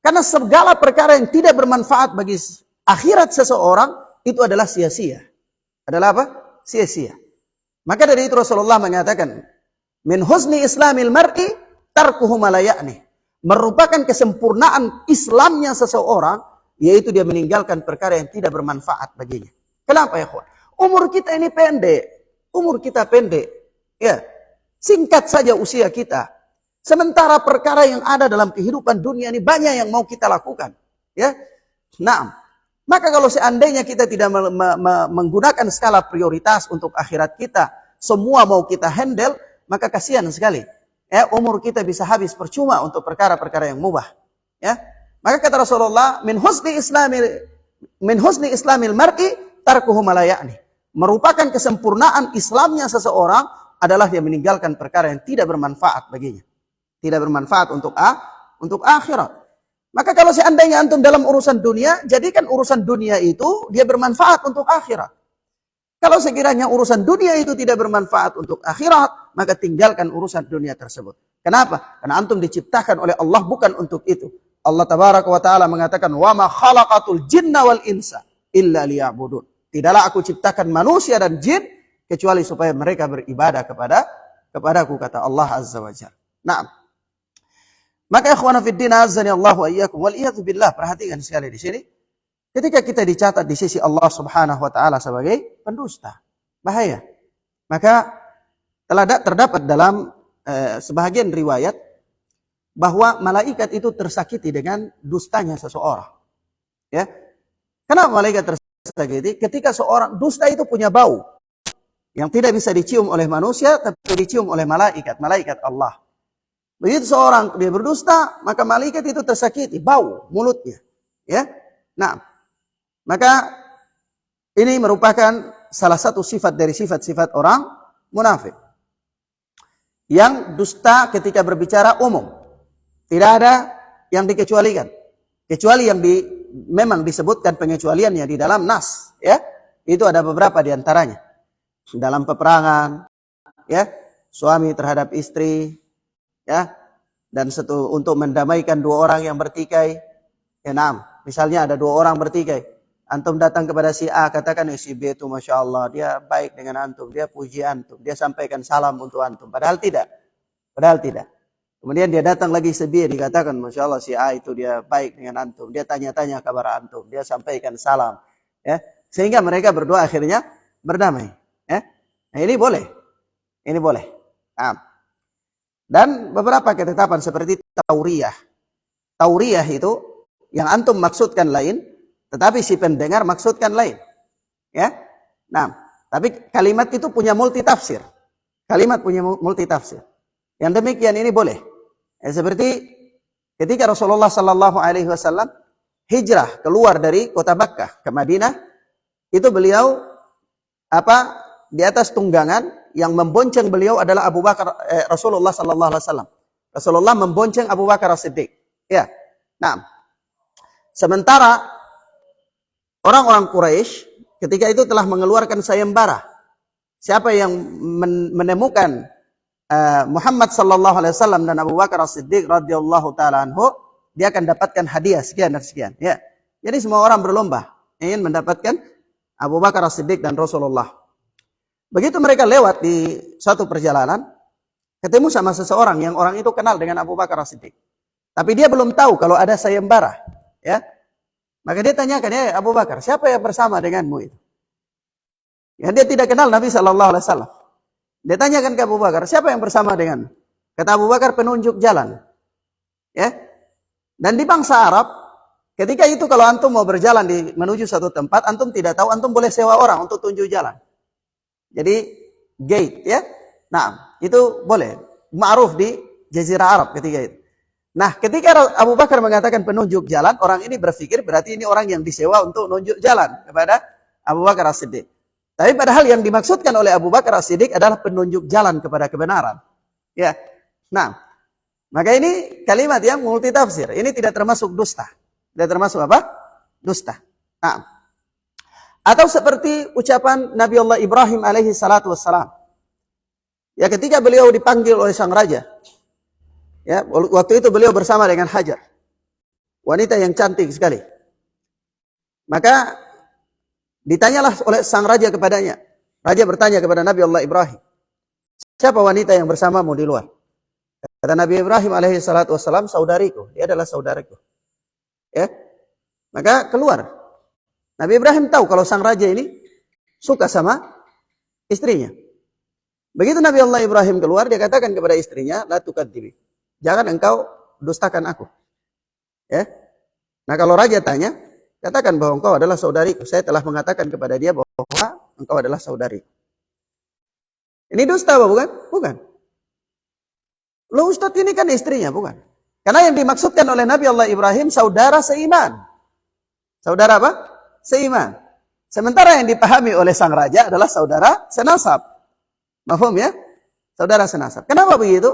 Karena segala perkara yang tidak bermanfaat bagi akhirat seseorang, itu adalah sia-sia. Adalah apa? Sia-sia. Maka dari itu Rasulullah mengatakan, min husni islamil mar'i tarkuhu ma la ya'ni. Merupakan kesempurnaan Islamnya seseorang, yaitu dia meninggalkan perkara yang tidak bermanfaat baginya. Kenapa ya kawan? Umur kita ini pendek. Umur kita pendek. Ya, singkat saja usia kita. Sementara perkara yang ada dalam kehidupan dunia ini banyak yang mau kita lakukan. Ya, nah. Maka kalau seandainya kita tidak menggunakan skala prioritas untuk akhirat kita, semua mau kita handle, maka kasihan sekali. Ya, umur kita bisa habis percuma untuk perkara-perkara yang mubah. Ya, maka kata Rasulullah, min husni islamil mar'i tarkuhu ma la ya'ni. Merupakan kesempurnaan Islamnya seseorang adalah dia meninggalkan perkara yang tidak bermanfaat baginya. Tidak bermanfaat untuk akhirat. Maka kalau seandainya antum dalam urusan dunia, jadikan urusan dunia itu dia bermanfaat untuk akhirat. Kalau sekiranya urusan dunia itu tidak bermanfaat untuk akhirat, maka tinggalkan urusan dunia tersebut. Kenapa? Karena antum diciptakan oleh Allah bukan untuk itu. Allah tabaraka wa ta'ala mengatakan, "Wa ma khalaqatul jinna wal insa illa liya'budun." Tidaklah aku ciptakan manusia dan jin kecuali supaya mereka beribadah kepadaku, kata Allah azza wa jalla. Nah, Maka ikhwana fiddin azani Allah wa iyyakum wal iyadzu billah, perhatikan sekali di sini. Ketika kita dicatat di sisi Allah Subhanahu wa taala sebagai pendusta, bahaya. Maka telah terdapat dalam sebahagian riwayat bahwa malaikat itu tersakiti dengan dustanya seseorang. Ya. Kenapa malaikat tersakiti? Ketika seorang dusta itu punya bau yang tidak bisa dicium oleh manusia tapi dicium oleh malaikat Allah. Begitu seorang dia berdusta, maka malaikat itu tersakiti, bau mulutnya. Ya. Nah, maka ini merupakan salah satu sifat dari sifat-sifat orang munafik. Yang dusta ketika berbicara umum. Tidak ada yang dikecualikan. Kecuali yang memang disebutkan pengecualiannya di dalam nas. Ya. Itu ada beberapa di antaranya. Dalam peperangan, ya, suami terhadap istri, ya, dan untuk mendamaikan dua orang yang bertikai. Ya, misalnya ada dua orang bertikai. Antum datang kepada si A, katakan si B itu Masya Allah, dia baik dengan antum, dia puji antum, dia sampaikan salam untuk antum. Padahal tidak. Kemudian dia datang lagi si B, dikatakan Masya Allah si A itu dia baik dengan antum, dia tanya-tanya kabar antum, dia sampaikan salam. Ya. Sehingga mereka berdua akhirnya berdamai. Ya. Nah, ini boleh. Nah. Dan beberapa ketetapan seperti tauriyah. Tauriyah itu yang antum maksudkan lain, tetapi si pendengar maksudkan lain. Ya. Nah, tapi kalimat itu punya multi tafsir. Yang demikian ini boleh. Seperti ketika Rasulullah sallallahu alaihi wasallam hijrah keluar dari kota Makkah ke Madinah, itu beliau di atas tunggangan yang membonceng beliau adalah Abu Bakar, Rasulullah sallallahu alaihi wasallam. Rasulullah membonceng Abu Bakar As-Siddiq. Ya. Nah, sementara orang-orang Quraisy ketika itu telah mengeluarkan sayembara. Siapa yang menemukan Muhammad sallallahu alaihi wasallam dan Abu Bakar As-Siddiq radhiyallahu taala anhu, dia akan dapatkan hadiah sekian dan sekian. Ya. Jadi semua orang berlomba ingin mendapatkan Abu Bakar As-Siddiq dan Rasulullah. Begitu mereka lewat di suatu perjalanan, ketemu sama seseorang yang orang itu kenal dengan Abu Bakar As-Siddiq. Tapi dia belum tahu kalau ada sayembara. Ya. Maka dia tanyakan, ya Abu Bakar, siapa yang bersama denganmu itu? Ya, dia tidak kenal Nabi SAW. Dia tanyakan ke Abu Bakar, siapa yang bersama denganmu? Kata Abu Bakar, penunjuk jalan. Ya. Dan di bangsa Arab, ketika itu kalau antum mau berjalan menuju suatu tempat, antum tidak tahu, antum boleh sewa orang untuk tunjuk jalan. Jadi gate, ya. Nah, itu boleh. Ma'ruf di Jazirah Arab ketika itu. Nah, ketika Abu Bakar mengatakan penunjuk jalan, orang ini berpikir berarti ini orang yang disewa untuk menunjuk jalan kepada Abu Bakar As-Siddiq. Tapi padahal yang dimaksudkan oleh Abu Bakar As-Siddiq adalah penunjuk jalan kepada kebenaran. Ya. Nah, maka ini kalimat yang multitafsir. Ini tidak termasuk dusta. Tidak termasuk apa? Dusta. Nah, atau seperti ucapan Nabi Allah Ibrahim alaihi salatu wassalam. Ya, ketika beliau dipanggil oleh sang raja. Ya, waktu itu beliau bersama dengan Hajar. Wanita yang cantik sekali. Maka ditanyalah oleh sang raja kepadanya. Raja bertanya kepada Nabi Allah Ibrahim, siapa wanita yang bersamamu di luar? Kata Nabi Ibrahim alaihi salatu wassalam, saudariku. Dia adalah saudaraku. Ya. Maka keluar. Nabi Ibrahim tahu kalau sang raja ini suka sama istrinya. Begitu Nabi Allah Ibrahim keluar, dia katakan kepada istrinya, la tukadzibi. Jangan engkau dustakan aku. Ya. Nah, kalau raja tanya, katakan bahwa engkau adalah saudariku. Saya telah mengatakan kepada dia bahwa engkau adalah saudariku. Ini dusta apa bukan? Bukan. Loh, Ustaz, ini kan istrinya, bukan? Karena yang dimaksudkan oleh Nabi Allah Ibrahim saudara seiman. Saudara apa? Seiman. Sementara yang dipahami oleh sang raja adalah saudara senasab. Mafhum ya? Saudara senasab. Kenapa begitu?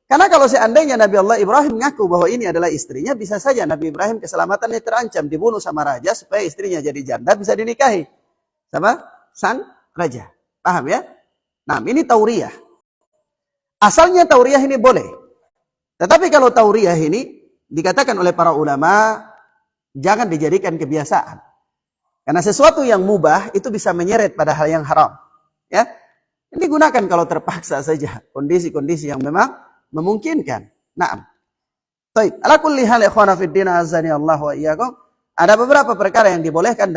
Karena kalau seandainya Nabi Allah Ibrahim ngaku bahwa ini adalah istrinya, bisa saja Nabi Ibrahim keselamatannya terancam, dibunuh sama raja supaya istrinya jadi janda bisa dinikahi sama sang raja. Paham ya? Nah, ini tauriyah. Asalnya tauriyah ini boleh. Tetapi kalau tauriyah ini dikatakan oleh para ulama jangan dijadikan kebiasaan. Karena sesuatu yang mubah itu bisa menyeret pada hal yang haram. Ya, ini digunakan kalau terpaksa saja, kondisi-kondisi yang memang memungkinkan. Nah, Baik, ala kulli hal ikhwana fid din azani Allah wa iyyakum. Ada beberapa perkara yang dibolehkan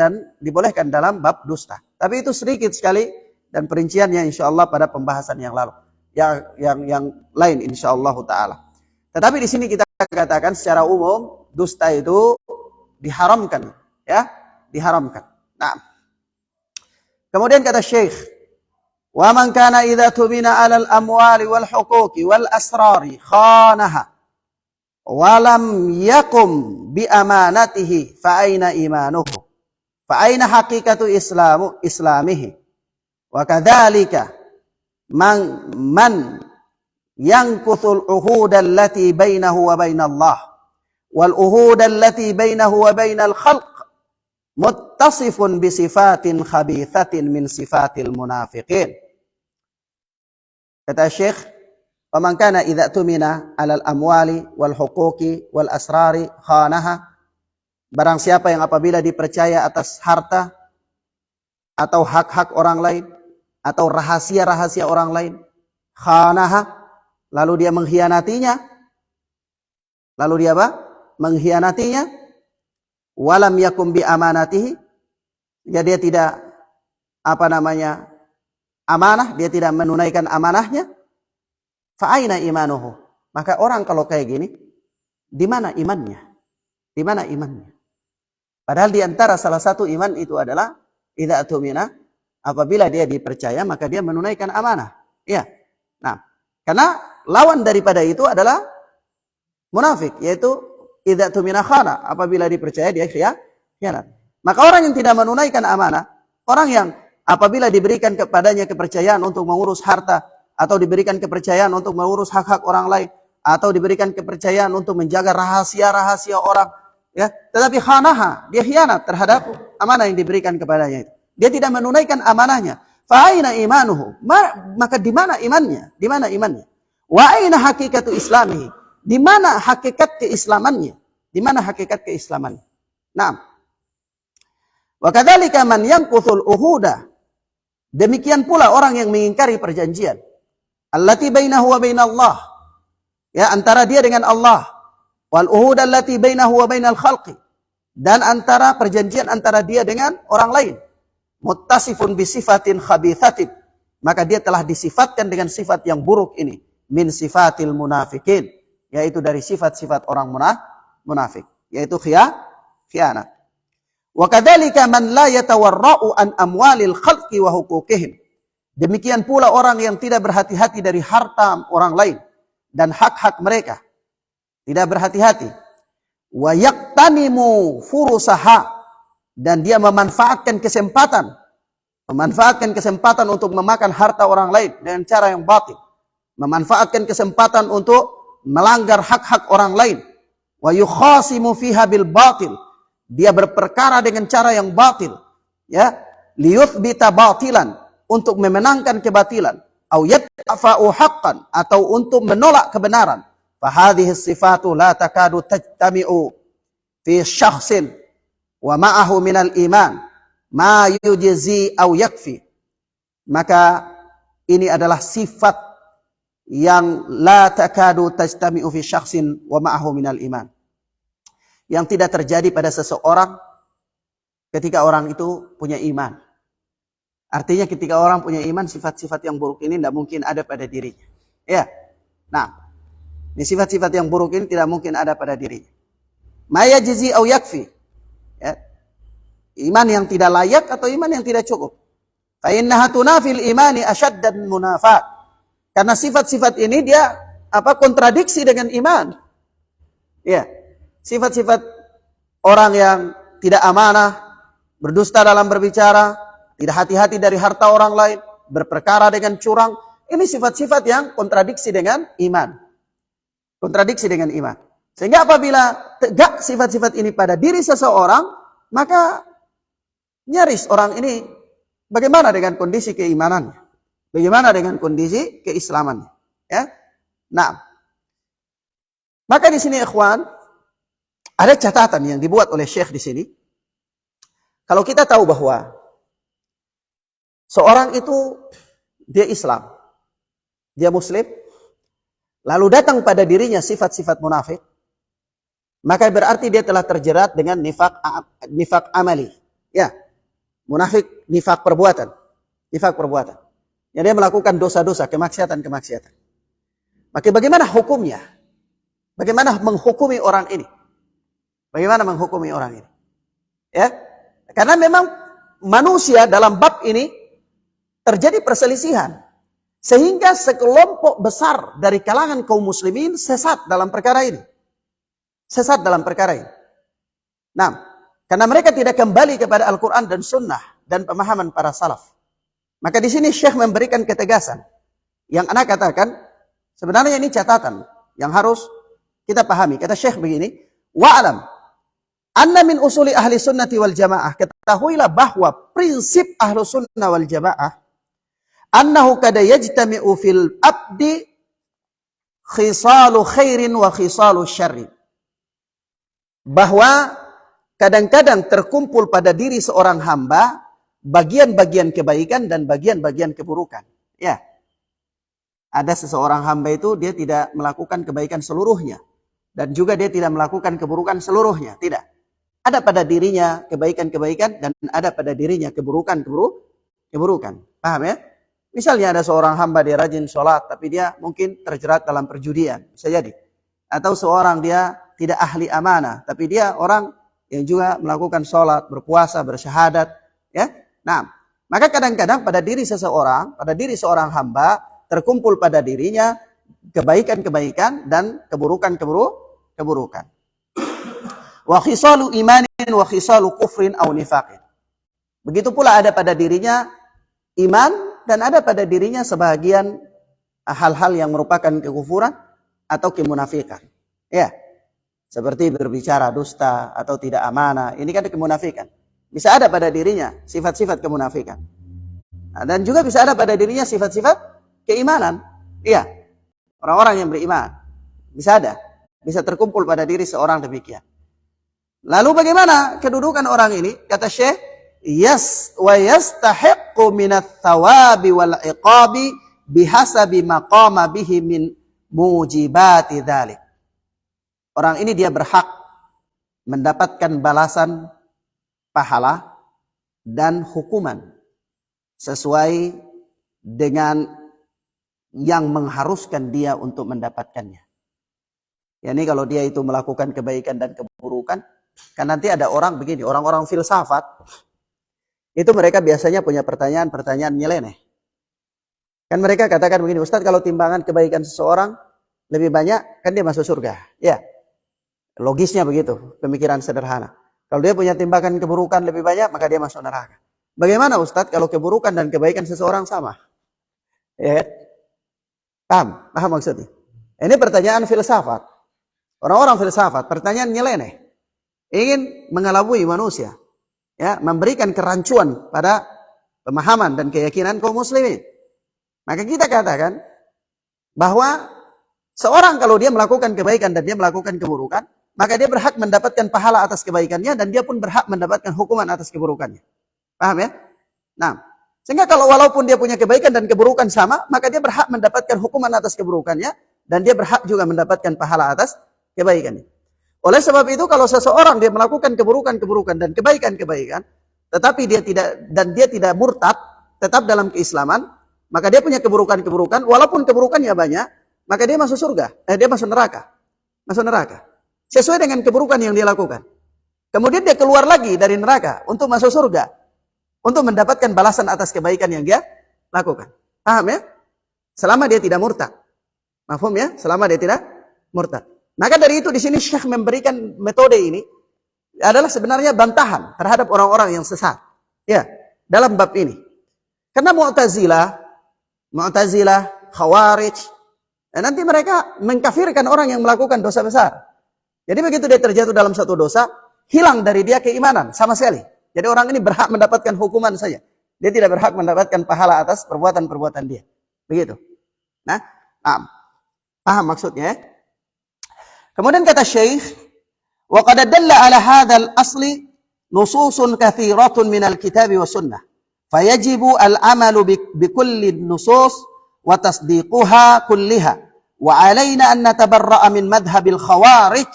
dalam bab dusta. Tapi itu sedikit sekali dan perinciannya insyaallah pada pembahasan yang lalu. Yang lain insyaallah taala. Tetapi di sini kita katakan secara umum dusta itu diharamkan, ya, diharamkan. Nah, kemudian kata Syekh, wa man kana idza tumina 'alal amwali wal huquqi wal asrari khanaha walam yakum bi amanatihi fa aina imanuhu fa aina haqiqatu islamihi wa kadzalika man yankuthul uhud allati bainahu wa bainallah wal uhud allati bainahu wa bainal khalq muttasifun bi sifatin khabithatin min sifatil munafiqin. Kata Syekh, "Faman kana idza tumina 'alal amwali wal huquqi wal asrari khanaha." Barang siapa yang apabila dipercaya atas harta atau hak-hak orang lain atau rahasia-rahasia orang lain, khanaha, lalu dia mengkhianatinya. Lalu dia apa? Mengkhianatinya. Walam yakum bi amanatihi. Ya, dia tidak amanah, dia tidak menunaikan amanahnya. Fa'aina imanuhu. Maka orang kalau kayak gini, di mana imannya? Di mana imannya? Padahal di antara salah satu iman itu adalah idza tumina, apabila dia dipercaya maka dia menunaikan amanah. Iya. Nah, karena lawan daripada itu adalah munafik, yaitu idza tumina khana, apabila dipercaya dia khianat. Maka orang yang tidak menunaikan amanah, orang yang apabila diberikan kepadanya kepercayaan untuk mengurus harta, atau diberikan kepercayaan untuk mengurus hak-hak orang lain, atau diberikan kepercayaan untuk menjaga rahasia-rahasia orang, ya, tetapi khanaha, dia khianat terhadap amanah yang diberikan kepadanya itu. Dia tidak menunaikan amanahnya. Fa aina imanuhu? Maka di mana imannya? Di mana imannya? Wa aina haqiqatu islamihi? Di mana hakikat keislamannya? Di mana hakikat keislamannya? Naam. Wa kadzalika man yanquthul uhuda. Demikian pula orang yang mengingkari perjanjian. Allati bainahu wa bainallah. Ya, antara dia dengan Allah. Wal uhud allati bainahu wa bainal khalqi. Dan antara perjanjian antara dia dengan orang lain. Muttasifun bi sifatin khabithatin. Maka dia telah disifatkan dengan sifat yang buruk ini. Min sifatil munafikin. Yaitu dari sifat-sifat orang munafik. Yaitu khianat. Wa kadzalika man la yatawarra'u an amwalil khalqi wa huquqihim. Demikian pula orang yang tidak berhati-hati dari harta orang lain dan hak-hak mereka. Tidak berhati-hati. Wa yaqtanimu furusaha, dan dia memanfaatkan kesempatan untuk memakan harta orang lain dengan cara yang batil. Memanfaatkan kesempatan untuk melanggar hak-hak orang lain. Wa yukhasimu fiha bil batil. Dia berperkara dengan cara yang batil. Ya, liyuthbita batilan, untuk memenangkan kebatilan, au yadfa'u haqqan, atau untuk menolak kebenaran. Fa hadhihi sifatu la takadu tajtami'u fi syakhsin wa ma'ahu minal iman ma yujzi au yakfi. Maka ini adalah sifat yang la takadu tajtami'u fi syakhsin wa ma'ahu minal iman, yang tidak terjadi pada seseorang ketika orang itu punya iman. Artinya ketika orang punya iman, sifat-sifat yang buruk ini tidak mungkin ada pada dirinya. Ya. Nah, ini sifat-sifat yang buruk ini tidak mungkin ada pada dirinya. Ma yajzi au yakfi. Ya. Iman yang tidak layak atau iman yang tidak cukup. Fa innaha tunafil imani ashaddan munafat. Karena sifat-sifat ini dia kontradiksi dengan iman. Ya. Sifat-sifat orang yang tidak amanah, berdusta dalam berbicara, tidak hati-hati dari harta orang lain, berperkara dengan curang. Ini sifat-sifat yang kontradiksi dengan iman. Kontradiksi dengan iman. Sehingga apabila tegak sifat-sifat ini pada diri seseorang, maka nyaris orang ini bagaimana dengan kondisi keimanannya? Bagaimana dengan kondisi keislamannya? Ya. Nah, maka di sini ikhwan, ada catatan yang dibuat oleh Syekh di sini. Kalau kita tahu bahwa seorang itu dia Islam, dia Muslim, lalu datang pada dirinya sifat-sifat munafik, maka berarti dia telah terjerat dengan nifak amali. Ya, munafik nifak perbuatan. Nifak perbuatan. Yang dia melakukan dosa-dosa, kemaksiatan-kemaksiatan. Maka bagaimana hukumnya? Bagaimana menghukumi orang ini? Bagaimana menghukumi orang ini? Ya, karena memang manusia dalam bab ini terjadi perselisihan. Sehingga sekelompok besar dari kalangan kaum muslimin sesat dalam perkara ini. Sesat dalam perkara ini. Nah, karena mereka tidak kembali kepada Al-Quran dan Sunnah dan pemahaman para salaf. Maka di sini Syekh memberikan ketegasan. Yang anak katakan, sebenarnya ini catatan yang harus kita pahami. Kata Syekh begini, wa'alam anna min usuli ahli sunnati wal jamaah. Ketahuilah bahwa prinsip ahlu sunnah wal jamaah annahu kada yajtami'u fil abdi khisalu khairin wa khisalu syarrin. Bahwa kadang-kadang terkumpul pada diri seorang hamba bagian-bagian kebaikan dan bagian-bagian keburukan. Ya. Ada seseorang hamba itu dia tidak melakukan kebaikan seluruhnya dan juga dia tidak melakukan keburukan seluruhnya, tidak. Ada pada dirinya kebaikan-kebaikan dan ada pada dirinya keburukan. Paham ya? Misalnya ada seorang hamba dia rajin sholat, tapi dia mungkin terjerat dalam perjudian. Bisa jadi. Atau seorang dia tidak ahli amanah, tapi dia orang yang juga melakukan sholat, berpuasa, bersyahadat. Ya. Nah, maka kadang-kadang pada diri seseorang, pada diri seorang hamba, terkumpul pada dirinya kebaikan-kebaikan dan keburukan. Wa khisalu imanin wa khisalu kufrin aw nifaqin. Begitu pula ada pada dirinya iman, dan ada pada dirinya sebahagian hal-hal yang merupakan kekufuran atau kemunafikan. Ya, seperti berbicara dusta atau tidak amanah. Ini kan kemunafikan. Bisa ada pada dirinya sifat-sifat kemunafikan. Nah, dan juga bisa ada pada dirinya sifat-sifat keimanan. Iya, orang-orang yang beriman. Bisa ada. Bisa terkumpul pada diri seorang demikian. Lalu bagaimana kedudukan orang ini? Kata Syekh, wa yastahiqqu minat thawabi wal iqabi bihasabi maqama bihi min mujibati dzalik. Orang ini dia berhak mendapatkan balasan pahala dan hukuman sesuai dengan yang mengharuskan dia untuk mendapatkannya. Yani kalau dia itu melakukan kebaikan dan keburukan, kan nanti ada orang begini, orang-orang filsafat itu mereka biasanya punya pertanyaan-pertanyaan nyeleneh. Kan mereka katakan begini, Ustaz, kalau timbangan kebaikan seseorang lebih banyak, kan dia masuk surga. Ya, logisnya begitu, pemikiran sederhana. Kalau dia punya timbangan keburukan lebih banyak, maka dia masuk neraka. Bagaimana Ustaz kalau keburukan dan kebaikan seseorang sama? Ya, paham maksudnya? Ini pertanyaan filsafat. Orang-orang filsafat, pertanyaan nyeleneh. Ingin mengelabui manusia. Ya, memberikan kerancuan pada pemahaman dan keyakinan kaum muslimin. Maka kita katakan bahwa seorang kalau dia melakukan kebaikan dan dia melakukan keburukan, maka dia berhak mendapatkan pahala atas kebaikannya dan dia pun berhak mendapatkan hukuman atas keburukannya. Paham ya? Nah, sehingga kalau walaupun dia punya kebaikan dan keburukan sama, maka dia berhak mendapatkan hukuman atas keburukannya dan dia berhak juga mendapatkan pahala atas kebaikannya. Oleh sebab itu kalau seseorang dia melakukan keburukan-keburukan dan kebaikan-kebaikan, tetapi dia tidak murtad, tetap dalam keislaman, maka dia punya keburukan-keburukan, walaupun keburukannya banyak, maka dia masuk surga, dia masuk neraka. Masuk neraka. Sesuai dengan keburukan yang dia lakukan. Kemudian dia keluar lagi dari neraka untuk masuk surga, untuk mendapatkan balasan atas kebaikan yang dia lakukan. Paham ya? Selama dia tidak murtad. Mafhum ya? Selama dia tidak murtad. Maka dari itu di sini Syekh memberikan metode ini adalah sebenarnya bantahan terhadap orang-orang yang sesat. Ya, dalam bab ini. Karena Mu'tazilah, Khawarij, dan nanti mereka mengkafirkan orang yang melakukan dosa besar. Jadi begitu dia terjatuh dalam satu dosa, hilang dari dia keimanan sama sekali. Jadi orang ini berhak mendapatkan hukuman saja. Dia tidak berhak mendapatkan pahala atas perbuatan-perbuatan dia. Begitu. Nah, paham maksudnya ya? Kemudian kata Syekh, wa qad dalla ala hadzal asli nususun katsiratun minal kitabi wa sunnah. Fayajibu al-amalu bi kulli nusus wa tasdiquha kulliha. Wa alaina an natabarra'a min madhhabil khawarij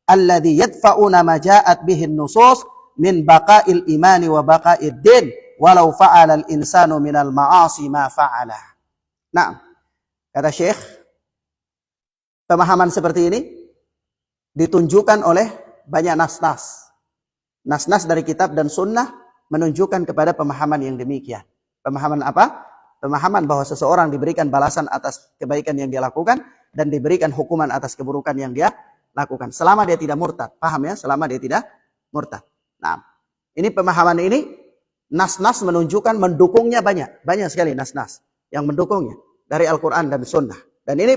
alladhi yadfa'una ma ja'at bihi an-nusus min baqa'il imani wa baqa'id din walau fa'ala al-insanu minal ma'asi ma fa'ala. Nah, kata Syekh, pemahaman seperti ini ditunjukkan oleh banyak nas-nas. Nas-nas dari kitab dan sunnah menunjukkan kepada pemahaman yang demikian. Pemahaman apa? Pemahaman bahwa seseorang diberikan balasan atas kebaikan yang dia lakukan dan diberikan hukuman atas keburukan yang dia lakukan. Selama dia tidak murtad. Paham ya? Selama dia tidak murtad. Nah, ini pemahaman ini nas-nas menunjukkan mendukungnya banyak. Banyak sekali nas-nas yang mendukungnya dari Al-Quran dan Sunnah. Dan ini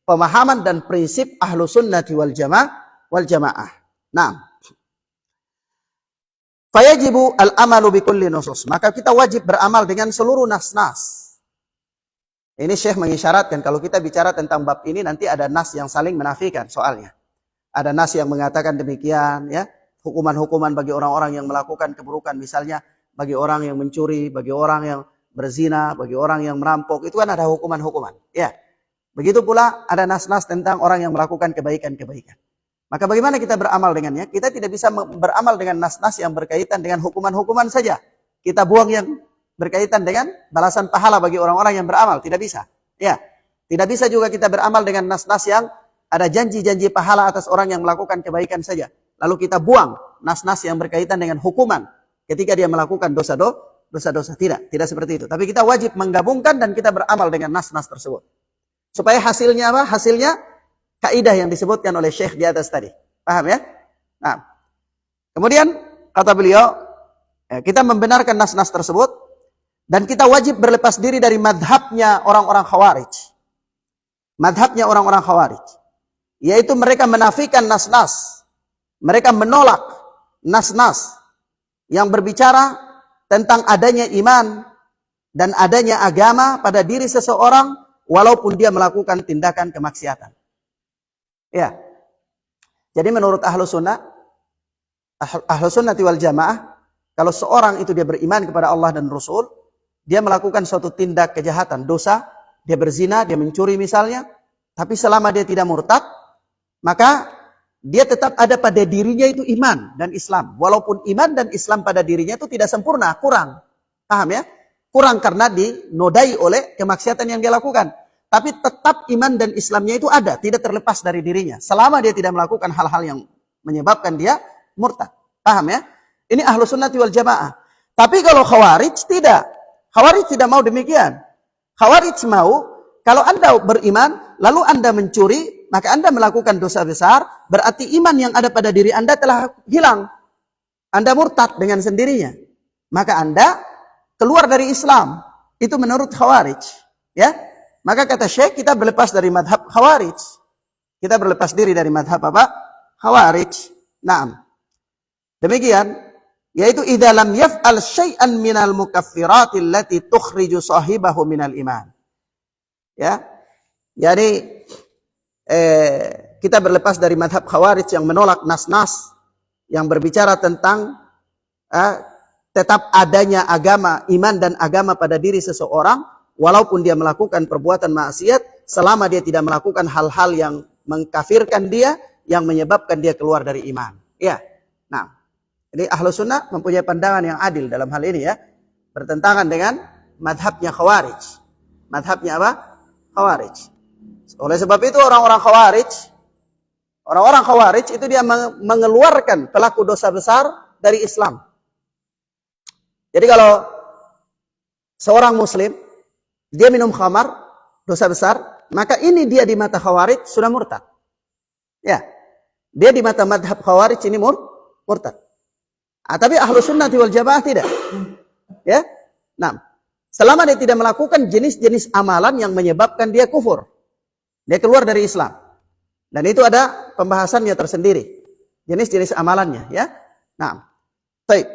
pemahaman dan prinsip ahlu sunnati wal jamaah. Nah, fayajibu al-amalu bikulli nusus. Maka kita wajib beramal dengan seluruh nas-nas. Ini Syekh mengisyaratkan kalau kita bicara tentang bab ini nanti ada nas yang saling menafikan soalnya. Ada nas yang mengatakan demikian ya. Hukuman-hukuman bagi orang-orang yang melakukan keburukan, misalnya bagi orang yang mencuri, bagi orang yang berzina, bagi orang yang merampok, itu kan ada hukuman-hukuman. Ya, begitu pula ada nas-nas tentang orang yang melakukan kebaikan-kebaikan. Maka bagaimana kita beramal dengannya? Kita tidak bisa beramal dengan nas-nas yang berkaitan dengan hukuman-hukuman saja. Kita buang yang berkaitan dengan balasan pahala bagi orang-orang yang beramal, tidak bisa. Ya, tidak bisa juga kita beramal dengan nas-nas yang ada janji-janji pahala atas orang yang melakukan kebaikan saja. Lalu kita buang nas-nas yang berkaitan dengan hukuman ketika dia melakukan dosa-dosa. Tidak seperti itu. Tapi kita wajib menggabungkan dan kita beramal dengan nas-nas tersebut. Supaya hasilnya apa? Hasilnya kaidah yang disebutkan oleh Syekh di atas tadi. Paham ya? Nah, kemudian kata beliau, kita membenarkan nas-nas tersebut dan kita wajib berlepas diri dari madhabnya orang-orang Khawarij. Madhabnya orang-orang Khawarij, yaitu mereka menafikan nas-nas. Mereka menolak nas-nas yang berbicara tentang adanya iman dan adanya agama pada diri seseorang walaupun dia melakukan tindakan kemaksiatan. Ya. Jadi menurut ahlu sunnah wal jamaah, kalau seorang itu dia beriman kepada Allah dan Rasul, dia melakukan suatu tindak kejahatan, dosa, dia berzina, dia mencuri misalnya, tapi selama dia tidak murtad, maka dia tetap ada pada dirinya itu iman dan Islam. Walaupun iman dan Islam pada dirinya itu tidak sempurna, kurang. Paham ya? Kurang karena dinodai oleh kemaksiatan yang dia lakukan. Tapi tetap iman dan Islamnya itu ada, tidak terlepas dari dirinya. Selama dia tidak melakukan hal-hal yang menyebabkan dia murtad. Paham ya? Ini ahlu sunnati wal jamaah. Tapi kalau Khawarij tidak. Khawarij tidak mau demikian. Khawarij mau, kalau Anda beriman, lalu Anda mencuri, maka Anda melakukan dosa besar, berarti iman yang ada pada diri Anda telah hilang. Anda murtad dengan sendirinya. Maka Anda keluar dari Islam. Itu menurut Khawarij. Ya, maka kata Syekh, kita berlepas dari madhab Khawarij. Kita berlepas diri dari madhab apa? Khawarij. Naam. Demikian, yaitu idza lam yaf'al syai'an minal mukaffirati allati tukhriju sahibahu minal iman. Ya. Jadi kita berlepas dari madhab Khawarij yang menolak nas-nas yang berbicara tentang tetap adanya agama, iman dan agama pada diri seseorang walaupun dia melakukan perbuatan maksiat selama dia tidak melakukan hal-hal yang mengkafirkan dia, yang menyebabkan dia keluar dari iman. Ya. Nah, jadi ahlu sunnah mempunyai pandangan yang adil dalam hal ini ya. Bertentangan dengan madhabnya Khawarij. Madhabnya apa? Khawarij. Oleh sebab itu orang-orang Khawarij itu dia mengeluarkan pelaku dosa besar dari Islam. Jadi kalau seorang muslim dia minum khamar, dosa besar, maka ini dia di mata Khawarij sudah murtad. Ya. Dia di mata madhab Khawarij ini murtad. Tapi ahlu sunnati wal jamaah tidak. Ya. Nah, selama dia tidak melakukan jenis-jenis amalan yang menyebabkan dia kufur, dia keluar dari Islam. Dan itu ada pembahasannya tersendiri. Jenis-jenis amalannya. Ya. Nah. Baik.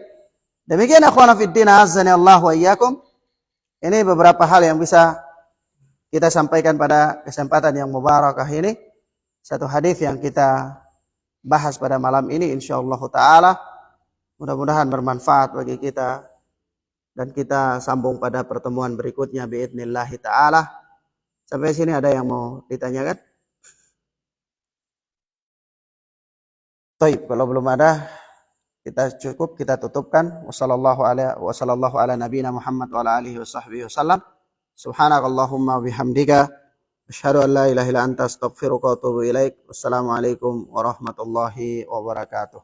Demikian akhwana fiddin azzani Allah wa iyyakum. Ini beberapa hal yang bisa kita sampaikan pada kesempatan yang mubarakah ini. Satu hadis yang kita bahas pada malam ini insyaallah taala. Mudah-mudahan bermanfaat bagi kita. Dan kita sambung pada pertemuan berikutnya biidznillah taala. Sampai sini ada yang mau ditanyakan? Baik, kalau belum ada kita cukup, kita tutupkan. Wassallallahu ala nabiyina Muhammad wa ala alihi wasallam. Subhanakallahumma bihamdika asyhadu an la ilaha illa anta astaghfiruka wa atubu ilaik. Wassalamualaikum warahmatullahi wabarakatuh.